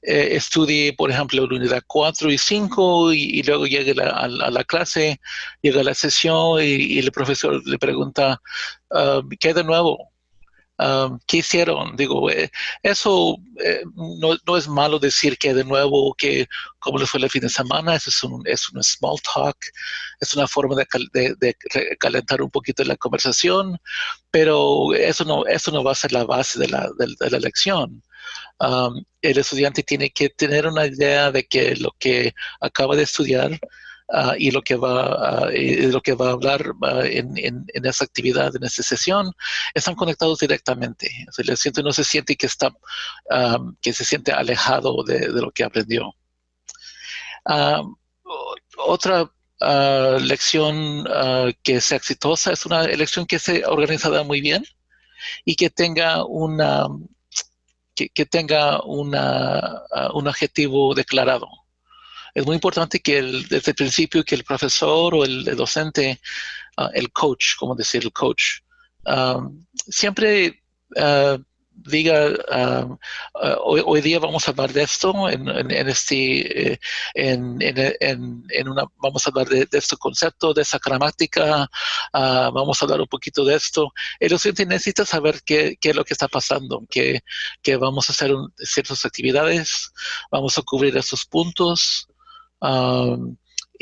estudie, por ejemplo, la unidad 4 y 5 y luego llegue a la clase, llega a la sesión y el profesor le pregunta, ¿qué hay de nuevo? ¿Qué hicieron? Digo, eso no es malo decir que de nuevo, que cómo les fue el fin de semana. Eso es un small talk, es una forma de calentar un poquito la conversación, pero eso no va a ser la base de la lección. El estudiante tiene que tener una idea de que lo que acaba de estudiar y lo que va a hablar en esa actividad, en esa sesión, están conectados directamente. O sea, el estudiante no se siente que se siente alejado de lo que aprendió. Otra lección que sea exitosa es una lección que sea organizada muy bien y que tenga un objetivo declarado. Es muy importante que desde el principio que el profesor o el docente, el coach, como decir el coach, siempre diga, hoy día vamos a hablar de esto, vamos a hablar de este concepto, de esa gramática, vamos a hablar un poquito de esto. El estudiante necesita saber qué es lo que está pasando, que vamos a hacer ciertas actividades, vamos a cubrir esos puntos.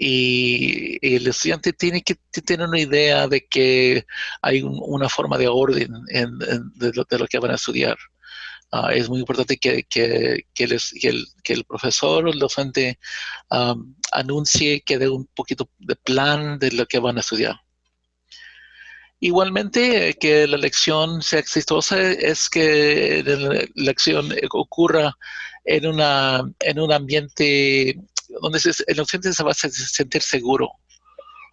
y el estudiante tiene que tener una idea de que hay una forma de orden de lo que van a estudiar. Es muy importante que el profesor o el docente anuncie, que dé un poquito de plan de lo que van a estudiar. Igualmente, que la lección sea exitosa es que la lección ocurra en un ambiente donde el docente se va a sentir seguro.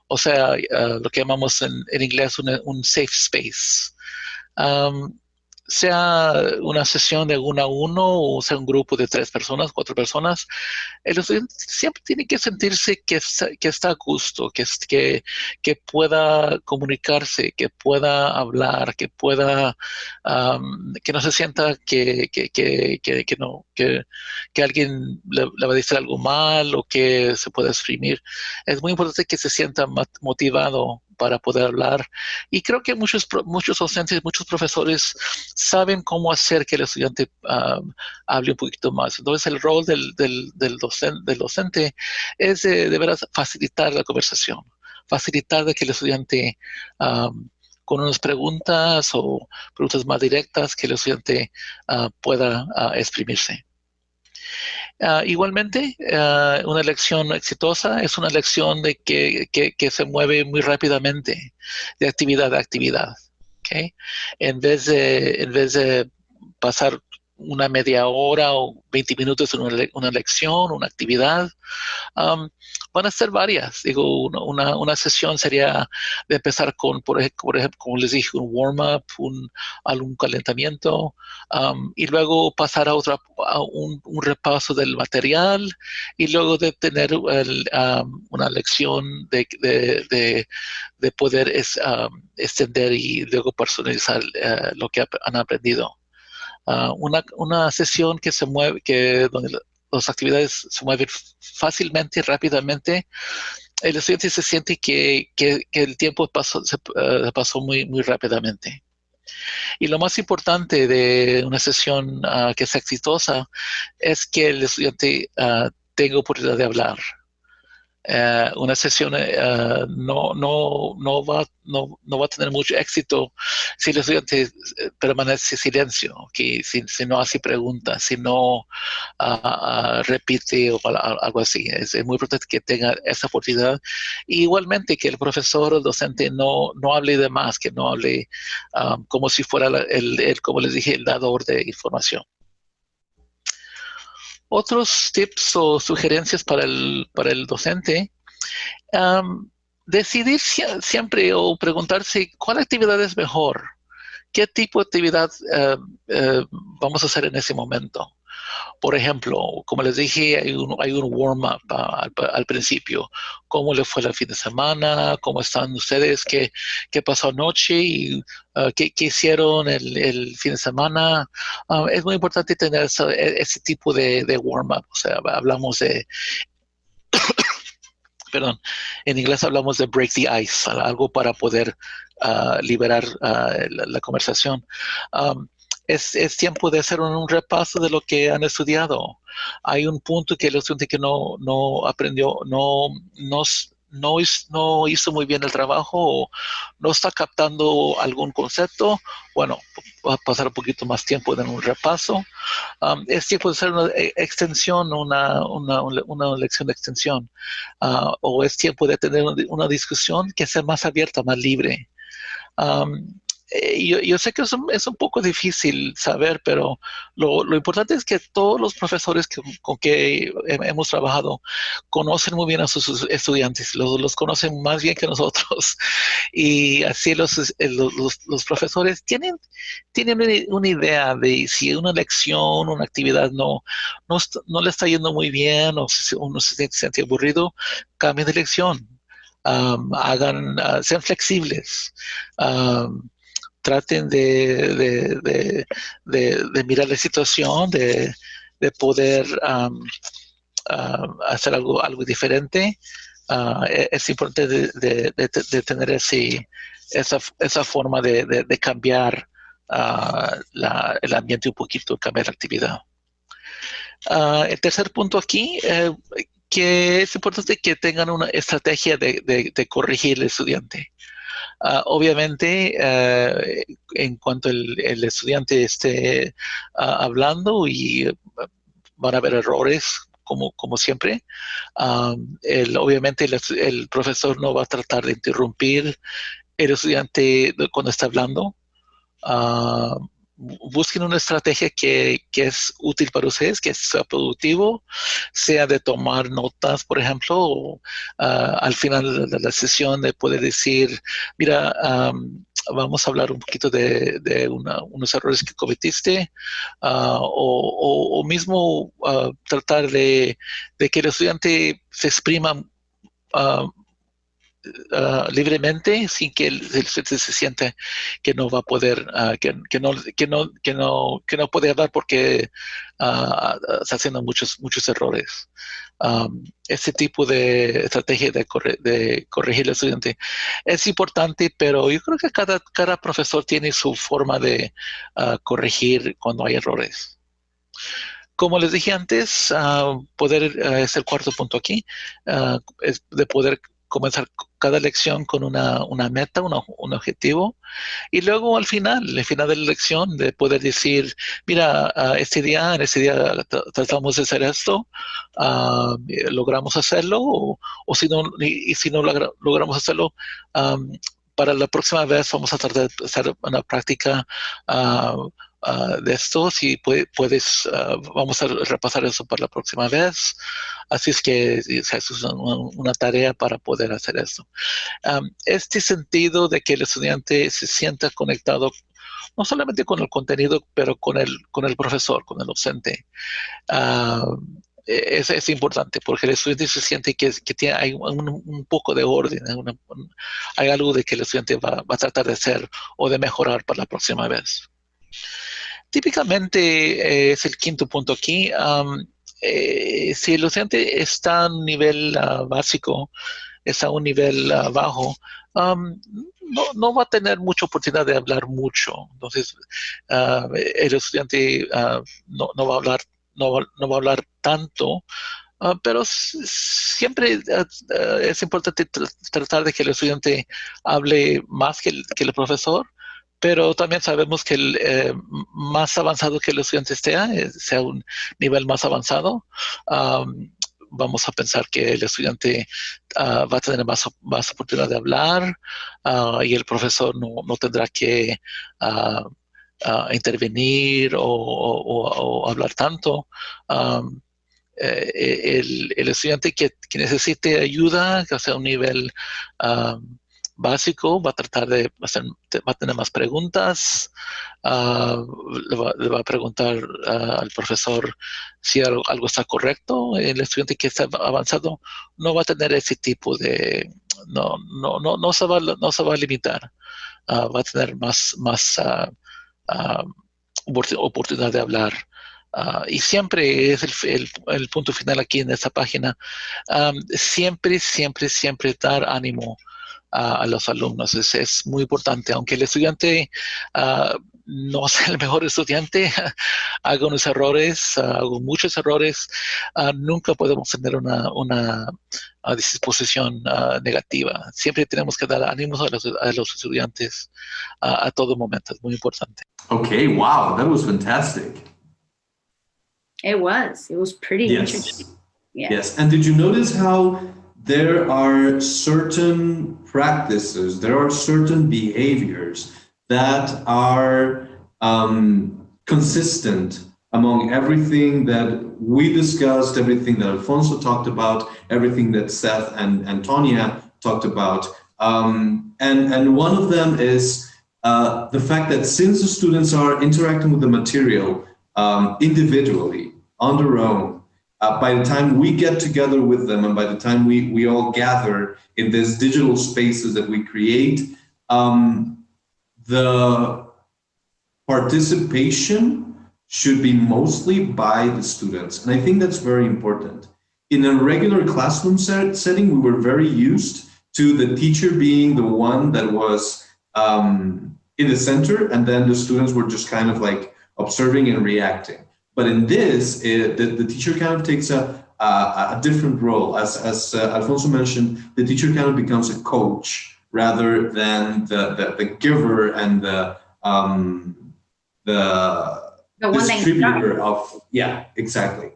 O sea, lo que llamamos en inglés un safe space. Um, Sea una sesión de 1 a 1 o sea un grupo de 3 personas, 4 personas, el estudiante siempre tiene que sentirse que está a gusto, que pueda comunicarse, que pueda hablar, que no se sienta que alguien le va a decir algo mal o que se pueda exprimir. Es muy importante que se sienta motivado para poder hablar. Y creo que muchos docentes, muchos profesores saben cómo hacer que el estudiante hable un poquito más. Entonces, el rol del docente es de veras facilitar la conversación, facilitar de que el estudiante, con unas preguntas o preguntas más directas, que el estudiante pueda exprimirse. Igualmente, una lección exitosa es una lección que se mueve muy rápidamente de actividad a actividad. ¿Okay? En vez de pasar una media hora o 20 minutos en una lección, una actividad, van a ser varias. Digo, una sesión sería de empezar por ejemplo, como les dije, un warm-up, algún calentamiento, y luego pasar a un repaso del material, y luego de tener una lección de poder extender y luego personalizar lo que han aprendido. Una sesión que se mueve, donde las actividades se mueven fácilmente y rápidamente, el estudiante se siente que el tiempo pasó muy, muy rápidamente. Y lo más importante de una sesión que sea exitosa es que el estudiante tenga oportunidad de hablar. Una sesión no va a tener mucho éxito si el estudiante permanece en silencio, si no hace preguntas, si no repite o algo así. Es muy importante que tenga esa oportunidad. Y igualmente que el profesor o el docente no hable de más, que no hable como si fuera como les dije, el dador de información. Otros tips o sugerencias para el docente, decidir siempre o preguntarse cuál actividad es mejor, qué tipo de actividad vamos a hacer en ese momento. Por ejemplo, como les dije, hay un warm-up al principio. ¿Cómo le fue el fin de semana? ¿Cómo están ustedes? ¿Qué pasó anoche? ¿Y qué hicieron el fin de semana? Es muy importante tener ese tipo de warm-up. O sea, hablamos perdón, en inglés hablamos de break the ice, algo para poder liberar la conversación. Es tiempo de hacer un repaso de lo que han estudiado. Hay un punto que el estudiante que no aprendió, no hizo muy bien el trabajo o no está captando algún concepto. Bueno, va a pasar un poquito más tiempo en un repaso. Es tiempo de hacer una extensión, una lección de extensión. O es tiempo de tener una discusión que sea más abierta, más libre. Yo sé que es un poco difícil saber, pero lo importante es que todos los profesores con que hemos trabajado conocen muy bien a sus estudiantes, los conocen más bien que nosotros. Y así los profesores tienen una idea de si una lección, una actividad no le está yendo muy bien o si uno se siente aburrido, cambien de lección. Sean flexibles. Traten de mirar la situación, de poder hacer algo diferente. Es importante de tener esa forma de cambiar el ambiente un poquito, cambiar la actividad. El tercer punto aquí, que es importante que tengan una estrategia de corregir al estudiante. Obviamente, en cuanto el estudiante esté hablando y van a haber errores, como siempre, obviamente el profesor no va a tratar de interrumpir el estudiante cuando está hablando. Busquen una estrategia que es útil para ustedes, que sea productivo, sea de tomar notas, por ejemplo, o, al final de la sesión de poder decir, mira, vamos a hablar un poquito de unos errores que cometiste, o mismo tratar de que el estudiante se exprima libremente, sin que el estudiante se siente que no va a poder, que no puede hablar porque está haciendo muchos errores. Este tipo de estrategia de corregir al estudiante es importante, pero yo creo que cada profesor tiene su forma de corregir cuando hay errores. Como les dije antes, es el cuarto punto aquí, es de poder comenzar cada lección con una meta, un objetivo, y luego al final de la lección, de poder decir, mira, en este día tratamos de hacer esto, logramos hacerlo, o si no, y si no logramos hacerlo, para la próxima vez vamos a tratar de hacer una práctica de esto. Si puedes, vamos a repasar eso para la próxima vez. Así es que es una tarea para poder hacer eso. Este sentido de que el estudiante se sienta conectado no solamente con el contenido, pero con el profesor, con el docente. Es importante porque el estudiante se siente que hay un poco de orden, hay algo de que el estudiante va a tratar de hacer o de mejorar para la próxima vez. Típicamente es el quinto punto aquí. Si el estudiante está a un nivel básico, está a un nivel bajo, no va a tener mucha oportunidad de hablar mucho. Entonces, el estudiante no va a hablar, no va a hablar tanto, pero siempre es importante tratar de que el estudiante hable más que el profesor. Pero también sabemos que el más avanzado que el estudiante sea un nivel más avanzado, vamos a pensar que el estudiante va a tener más oportunidad de hablar, y el profesor no tendrá que intervenir o hablar tanto. El estudiante que necesite ayuda, que sea un nivel básico, va a tratar va a tener más preguntas, le va a preguntar al profesor si algo está correcto. El estudiante que está avanzado no va a tener ese tipo de, no se va a limitar, va a tener más oportunidad de hablar. Y siempre es el punto final aquí en esta página. Siempre dar ánimo a los alumnos. Es muy importante. Aunque el estudiante no sea el mejor estudiante, haga unos errores, haga muchos errores, nunca podemos tener una disposición negativa. Siempre tenemos que dar ánimos a los estudiantes a todo momento. Es muy importante. Okay, wow, that was fantastic. It was pretty interesting. Yeah. Yes, and did you notice how there are certain practices, there are certain behaviors that are consistent among everything that we discussed, everything that Alfonso talked about, everything that Seth and Tonya talked about. And one of them is the fact that since the students are interacting with the material individually, on their own, by the time we get together with them and by the time we all gather in these digital spaces that we create, the participation should be mostly by the students. And I think that's very important. In a regular classroom setting, we were very used to the teacher being the one that was in the center, and then the students were just kind of like observing and reacting. But in this, the teacher kind of takes a a different role. As Alfonso mentioned, the teacher kind of becomes a coach rather than the giver and the distributor of, yeah, exactly.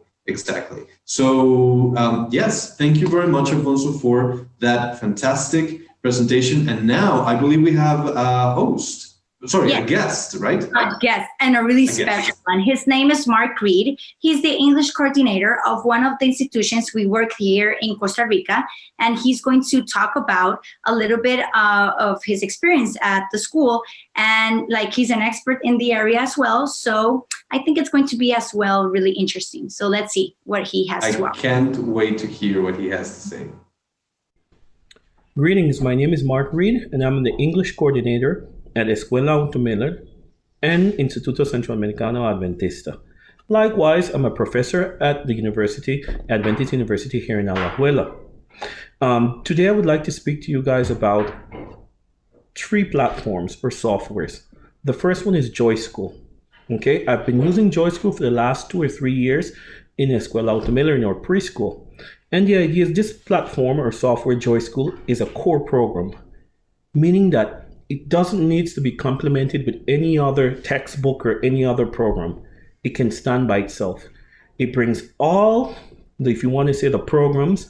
So yes, thank you very much, Alfonso, for that fantastic presentation. And now I believe we have a host. Sorry, a guest, right? A guest, and a really special one. His name is Mark Reed. He's the English coordinator of one of the institutions we work here in Costa Rica, and he's going to talk about a little bit of his experience at the school, and like he's an expert in the area as well. So I think it's going to be as well really interesting. So let's see what he has to offer. I can't wait to hear what he has to say. Greetings, my name is Mark Reed, and I'm the English coordinator at Escuela Untitled and Instituto Centroamericano Adventista. Likewise, I'm a professor at the Adventist University here in Alajuela. Today, I would like to speak to you guys about 3 platforms or softwares. The first one is Joyschool. Okay, I've been using Joyschool for the last 2 or 3 years in Escuela Untitled in our preschool. And the idea is this platform or software, Joyschool, is a core program, meaning that it doesn't need to be complemented with any other textbook or any other program. It can stand by itself. It brings all, if you want to say the programs,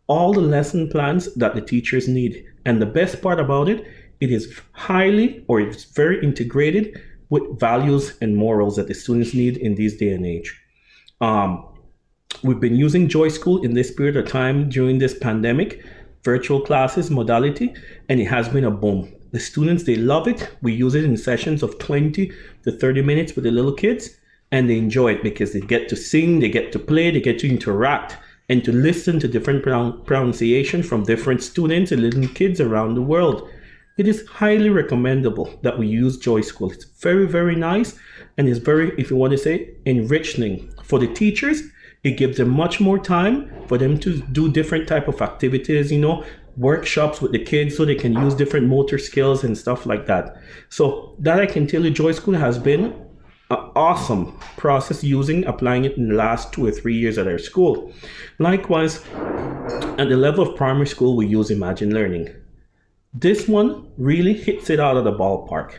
all the lesson plans that the teachers need. And the best part about it, it is it's very integrated with values and morals that the students need in this day and age. We've been using Joyschool in this period of time during this pandemic, virtual classes modality, and it has been a boom. The students, they love it. We use it in sessions of 20 to 30 minutes with the little kids, and they enjoy it because they get to sing, they get to play, they get to interact, and to listen to different pronunciation from different students and little kids around the world. It is highly recommendable that we use Joyschool. It's very, very nice, and it's very, if you want to say, enriching. For the teachers, it gives them much more time for them to do different type of activities, workshops with the kids so they can use different motor skills and stuff like that. So that I can tell you, Joyschool has been an awesome process applying it in the last 2 or 3 years at our school. Likewise, at the level of primary school, we use Imagine Learning. This one really hits it out of the ballpark.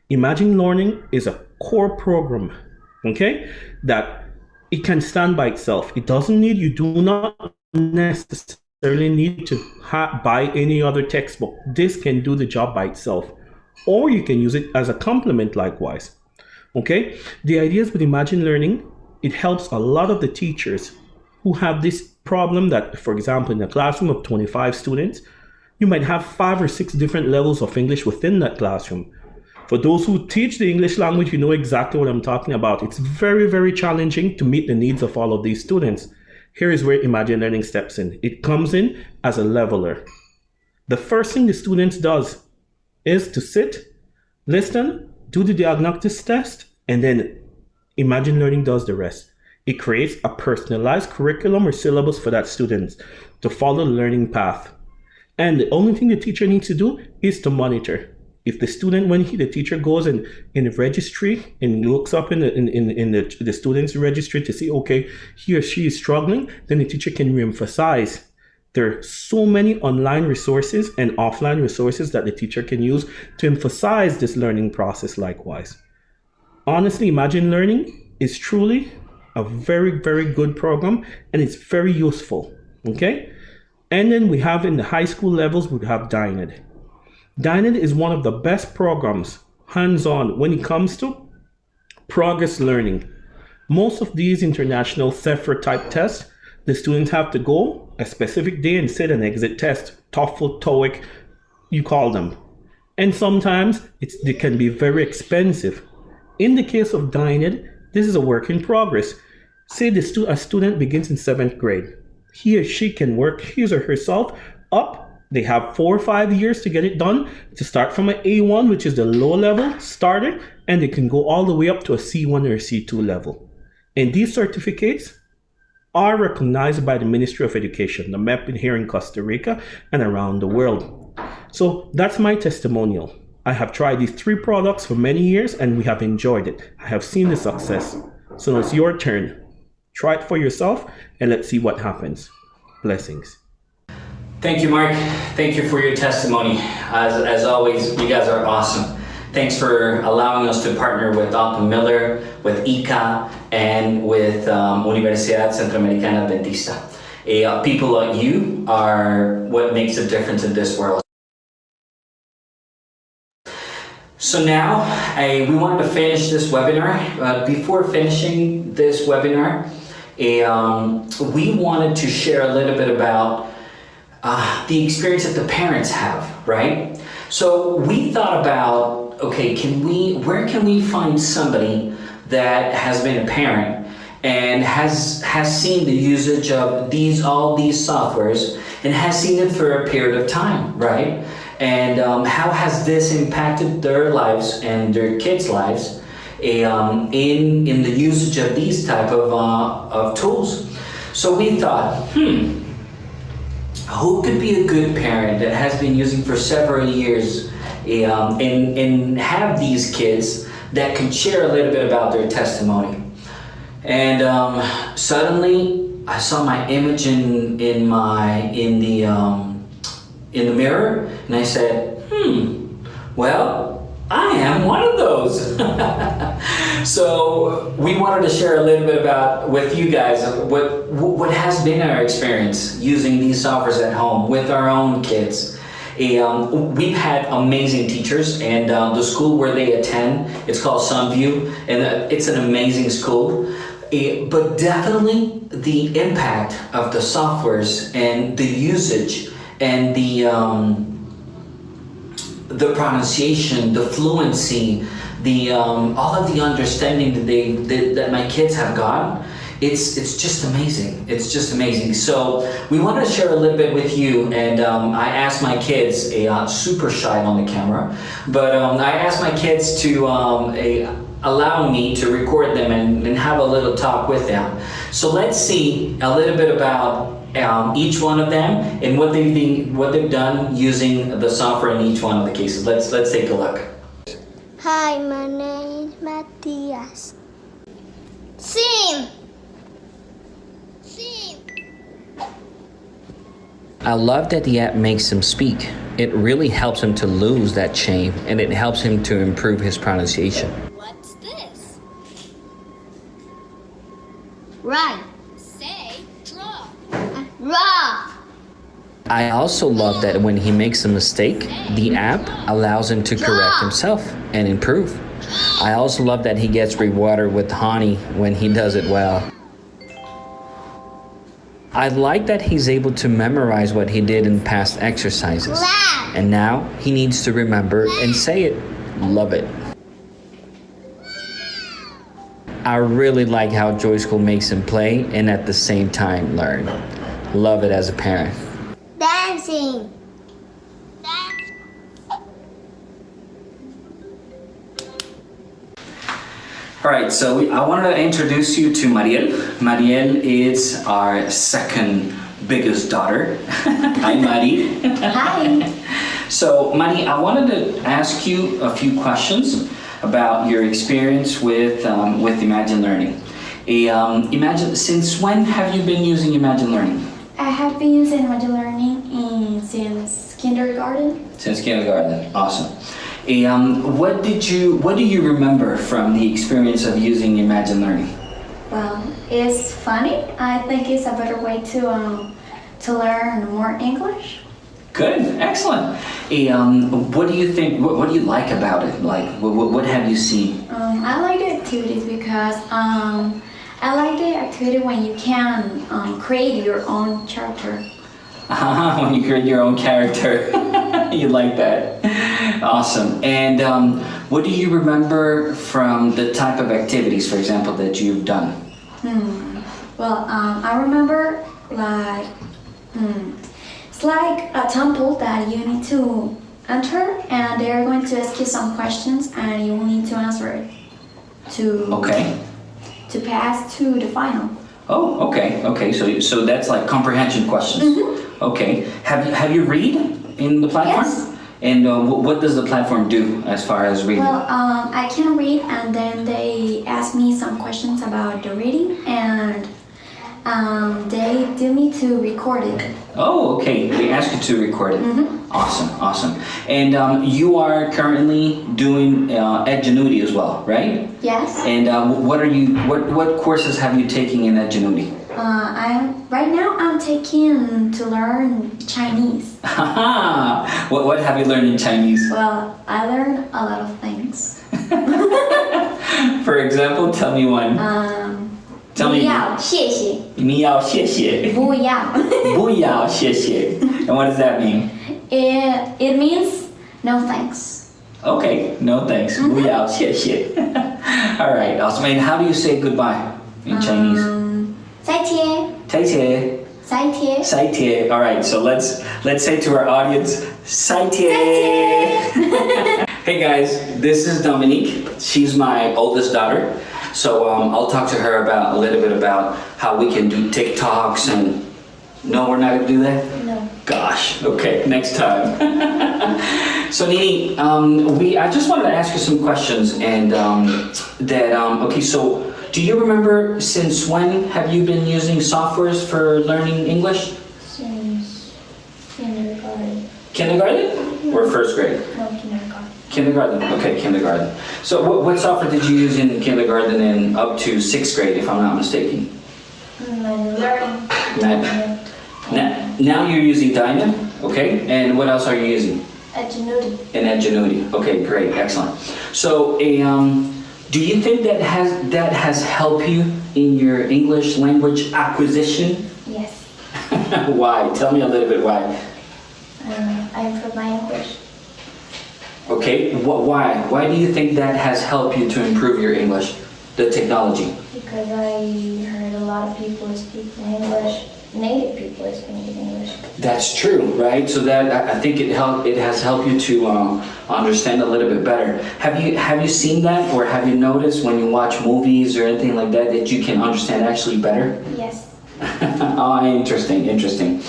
Imagine Learning is a core program, okay, that it can stand by itself. You do not necessarily need to buy any other textbook. This can do the job by itself, or you can use it as a complement likewise. Okay, the ideas with Imagine Learning, it helps a lot of the teachers who have this problem that, for example, in a classroom of 25 students, you might have 5 or 6 different levels of English within that classroom. For those who teach the English language, you know exactly what I'm talking about. It's very, very challenging to meet the needs of all of these students. Here is where Imagine Learning steps in. It comes in as a leveler. The first thing the students does is to sit, listen, do the diagnostic test, and then Imagine Learning does the rest. It creates a personalized curriculum or syllabus for that student to follow the learning path. And the only thing the teacher needs to do is to monitor. If the student, the teacher goes in the registry and looks up in the student's registry to see, okay, he or she is struggling, then the teacher can reemphasize. There are so many online resources and offline resources that the teacher can use to emphasize this learning process likewise. Honestly, Imagine Learning is truly a very, very good program, and it's very useful, okay? And then we have in the high school levels, we have DINED. DINED is one of the best programs, hands-on, when it comes to progress learning. Most of these international CEFR type tests, the students have to go a specific day and sit an exit test, TOEFL, TOEIC, you call them. And sometimes they can be very expensive. In the case of DINED, this is a work in progress. Say a student begins in 7th grade. He or she can work his or herself up. They have 4 or 5 years to get it done, to start from an A1, which is the low level starter, and they can go all the way up to a C1 or a C2 level. And these certificates are recognized by the Ministry of Education, the MEP here in Costa Rica and around the world. So that's my testimonial. I have tried these 3 products for many years and we have enjoyed it. I have seen the success. So it's your turn. Try it for yourself and let's see what happens. Blessings. Thank you, Mark. Thank you for your testimony. As always, you guys are awesome. Thanks for allowing us to partner with Dr. Miller, with ICA, and with Universidad Centroamericana Adventista. People like you are what makes a difference in this world. So now, we wanted to finish this webinar. Before finishing this webinar, we wanted to share a little bit about the experience that the parents have, right? So we thought about, okay, where can we find somebody that has been a parent and has seen the usage of all these softwares and has seen it for a period of time, right? And how has this impacted their lives and their kids' lives in the usage of these type of tools? So we thought, who could be a good parent that has been using for several years and have these kids that can share a little bit about their testimony? And suddenly I saw my image in the mirror, and I said, well, I am one of those. So we wanted to share a little bit with you guys what has been our experience using these softwares at home with our own kids. We've had amazing teachers, and the school where they attend, it's called Sunview, and it's an amazing school. But definitely the impact of the softwares and the usage and the pronunciation, the fluency, all of the understanding that my kids have gotten, it's just amazing. It's just amazing. So we wanted to share a little bit with you, and I asked my kids, super shy on the camera, but I asked my kids to allow me to record them and have a little talk with them. So let's see a little bit about each one of them and what they've done using the software in each one of the cases. Let's take a look. Hi, my name is Matthias. Sim. I love that the app makes him speak. It really helps him to lose that shame, and it helps him to improve his pronunciation. What's this? Right. Say draw. Draw. I also love that when he makes a mistake, the app allows him to correct himself and improve. I also love that he gets rewarded with honey when he does it well. I like that he's able to memorize what he did in past exercises. And now he needs to remember and say it. Love it. I really like how Joyschool makes him play and at the same time learn. Love it as a parent. Dancing. All right, so I wanted to introduce you to Mariel. Mariel is our second biggest daughter. Hi, Mari. Hi. So, Mari, I wanted to ask you a few questions about your experience with Imagine Learning. Since when have you been using Imagine Learning? I have been using Imagine Learning since kindergarten. Since kindergarten, awesome. What do you remember from the experience of using Imagine Learning? Well, it's funny. I think it's a better way to learn more English. Good, excellent. What do you think? What do you like about it? Like, what have you seen? I like the activities because I like the activity when you can create your own character. When you create your own character. You like that. Awesome. And what do you remember from the type of activities, for example, that you've done? Well, I remember it's like a temple that you need to enter, and they're going to ask you some questions, and you will need to answer it to pass to the final. Oh, okay. So that's like comprehension questions. Mm-hmm. Okay. Have you read in the platform? Yes. And what does the platform do as far as reading? Well, I can read, and then they ask me some questions about the reading, and They do me to record it. Oh, okay. They ask you to record it. Mm-hmm. Awesome. And you are currently doing Edgenuity as well, right? Yes. And what courses have you taken in Edgenuity? Right now I'm taking to learn Chinese. What have you learned in Chinese? Well, I learned a lot of things. For example, tell me one. Tell me. 不要，谢谢。你要谢谢。不要。不要谢谢. And what does that mean? It means no thanks. Okay, no thanks. 不要谢谢. All right, awesome. And how do you say goodbye in Chinese? 再见。再见. 再见. 再见. All right, so let's say to our audience, 再见. Hey guys, this is Dominique. She's my oldest daughter. So I'll talk to her a little bit about how we can do TikToks and... No, we're not going to do that? No. Gosh, okay, next time. So Nini, I just wanted to ask you some questions and okay, so do you remember since when have you been using softwares for learning English? Since kindergarten. Kindergarten or first grade? No, kindergarten. Kindergarten, okay, kindergarten. So what software did you use in kindergarten and up to 6th grade, if I'm not mistaken? Learning. Now you're using Dyna, okay? And what else are you using? Edgenuity. And Edgenuity, okay, great, excellent. So do you think that has helped you in your English language acquisition? Yes. Why? Tell me a little bit why. I improve my English. Okay, why? Why do you think that has helped you to improve your English, the technology? Because I heard a lot of people speaking English, native people speaking English. That's true, right? So that I think it has helped you to understand a little bit better. Have you seen that, or have you noticed when you watch movies or anything like that that you can understand actually better? Yes. Oh, interesting.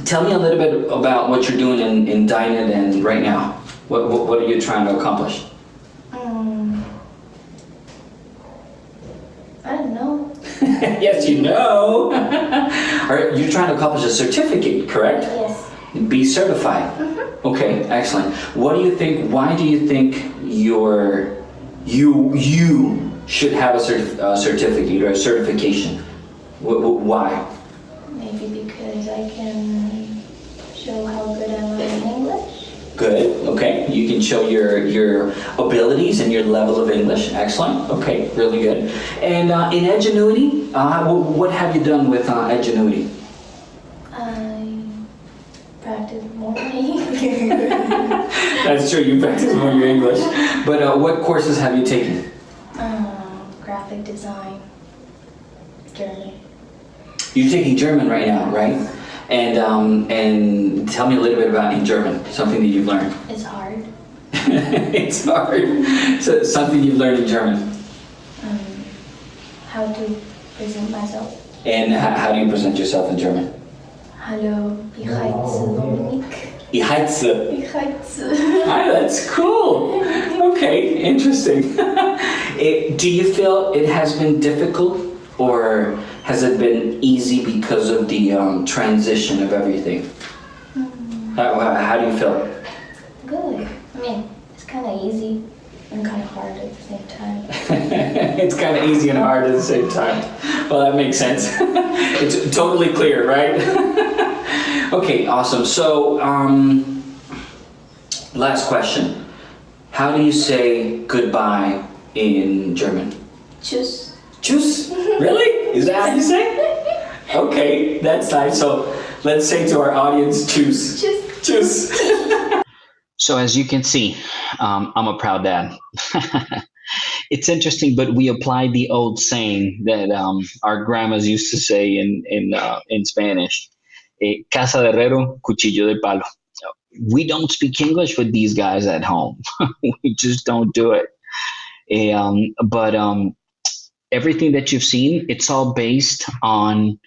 Tell me a little bit about what you're doing in Dyna and right now. What are you trying to accomplish? I don't know. Yes, you know. You're trying to accomplish a certificate, correct? Yes. Be certified. Mm-hmm. Okay, excellent. What do you think? Why do you think you should have a certificate or a certification? Why? Maybe because I can show how good I am in English. Good, okay. You can show your abilities and your level of English. Excellent, okay, really good. And in Edgenuity, what have you done with Edgenuity? I practice more my English. That's true, you practice more your English. But what courses have you taken? Graphic design, German. You're taking German right now, right? And tell me a little bit about in German, something that you've learned. It's hard. It's hard. So something you've learned in German. How to present myself. And how do you present yourself in German? Hallo, ich heiße Dominique. Ich heiße. Ich heiße. That's cool. Okay, interesting. Do you feel it has been difficult, or has it been easy because of the transition of everything? How do you feel? Good. I mean, it's kind of easy and kind of hard at the same time. It's kind of easy and hard at the same time. Well, that makes sense. It's totally clear, right? Okay, awesome. So, last question. How do you say goodbye in German? Tschüss. Tschüss? Really? Is that how you say it? Okay, that's nice. So let's say to our audience, tschüss. Tschüss. Tschüss. So as you can see, I'm a proud dad. It's interesting, but we applied the old saying that our grandmas used to say in Spanish, casa de herrero, cuchillo de palo. We don't speak English with these guys at home. We just don't do it. But everything that you've seen, it's all based on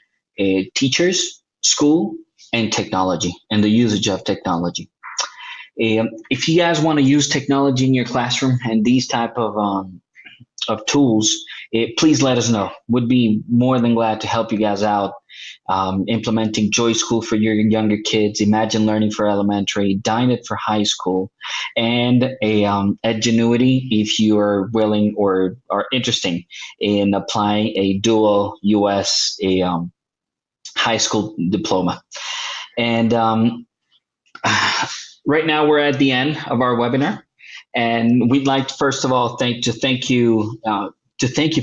teachers, school, and technology, and the usage of technology. If you guys want to use technology in your classroom and these type of tools, please let us know. Would be more than glad to help you guys out. Implementing Joyschool for your younger kids, Imagine Learning for elementary, Dine It for high school, and Edgenuity if you are willing or are interested in applying a dual U.S. high school diploma. And right now we're at the end of our webinar, and we'd like to, first of all, thank you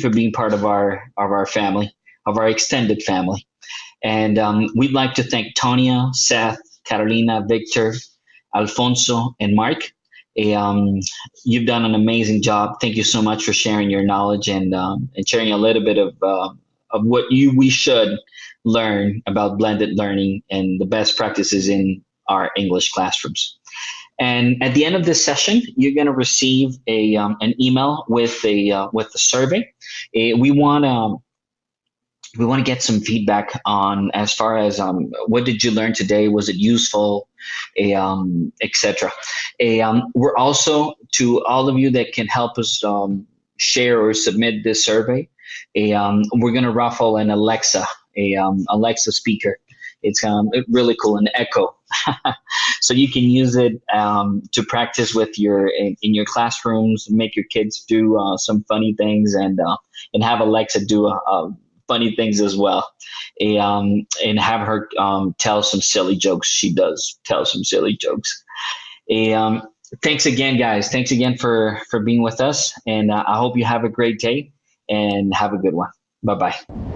for being part of our family, of our extended family. And we'd like to thank Tonya, Seth, Carolina, Victor, Alfonso, and Mark. You've done an amazing job. Thank you so much for sharing your knowledge and sharing a little bit of what we should learn about blended learning and the best practices in our English classrooms. And at the end of this session, you're going to receive an email with the survey. We want to get some feedback on as far as what did you learn today? Was it useful? Etc. We're also, to all of you that can help us share or submit this survey, we're going to raffle an Alexa speaker. It's really cool, an Echo. So you can use it to practice with in your classrooms, make your kids do some funny things, and have Alexa do funny things as well, and have her tell some silly jokes. She does tell some silly jokes. Thanks again, guys. Thanks again for being with us, and I hope you have a great day and have a good one. Bye-bye.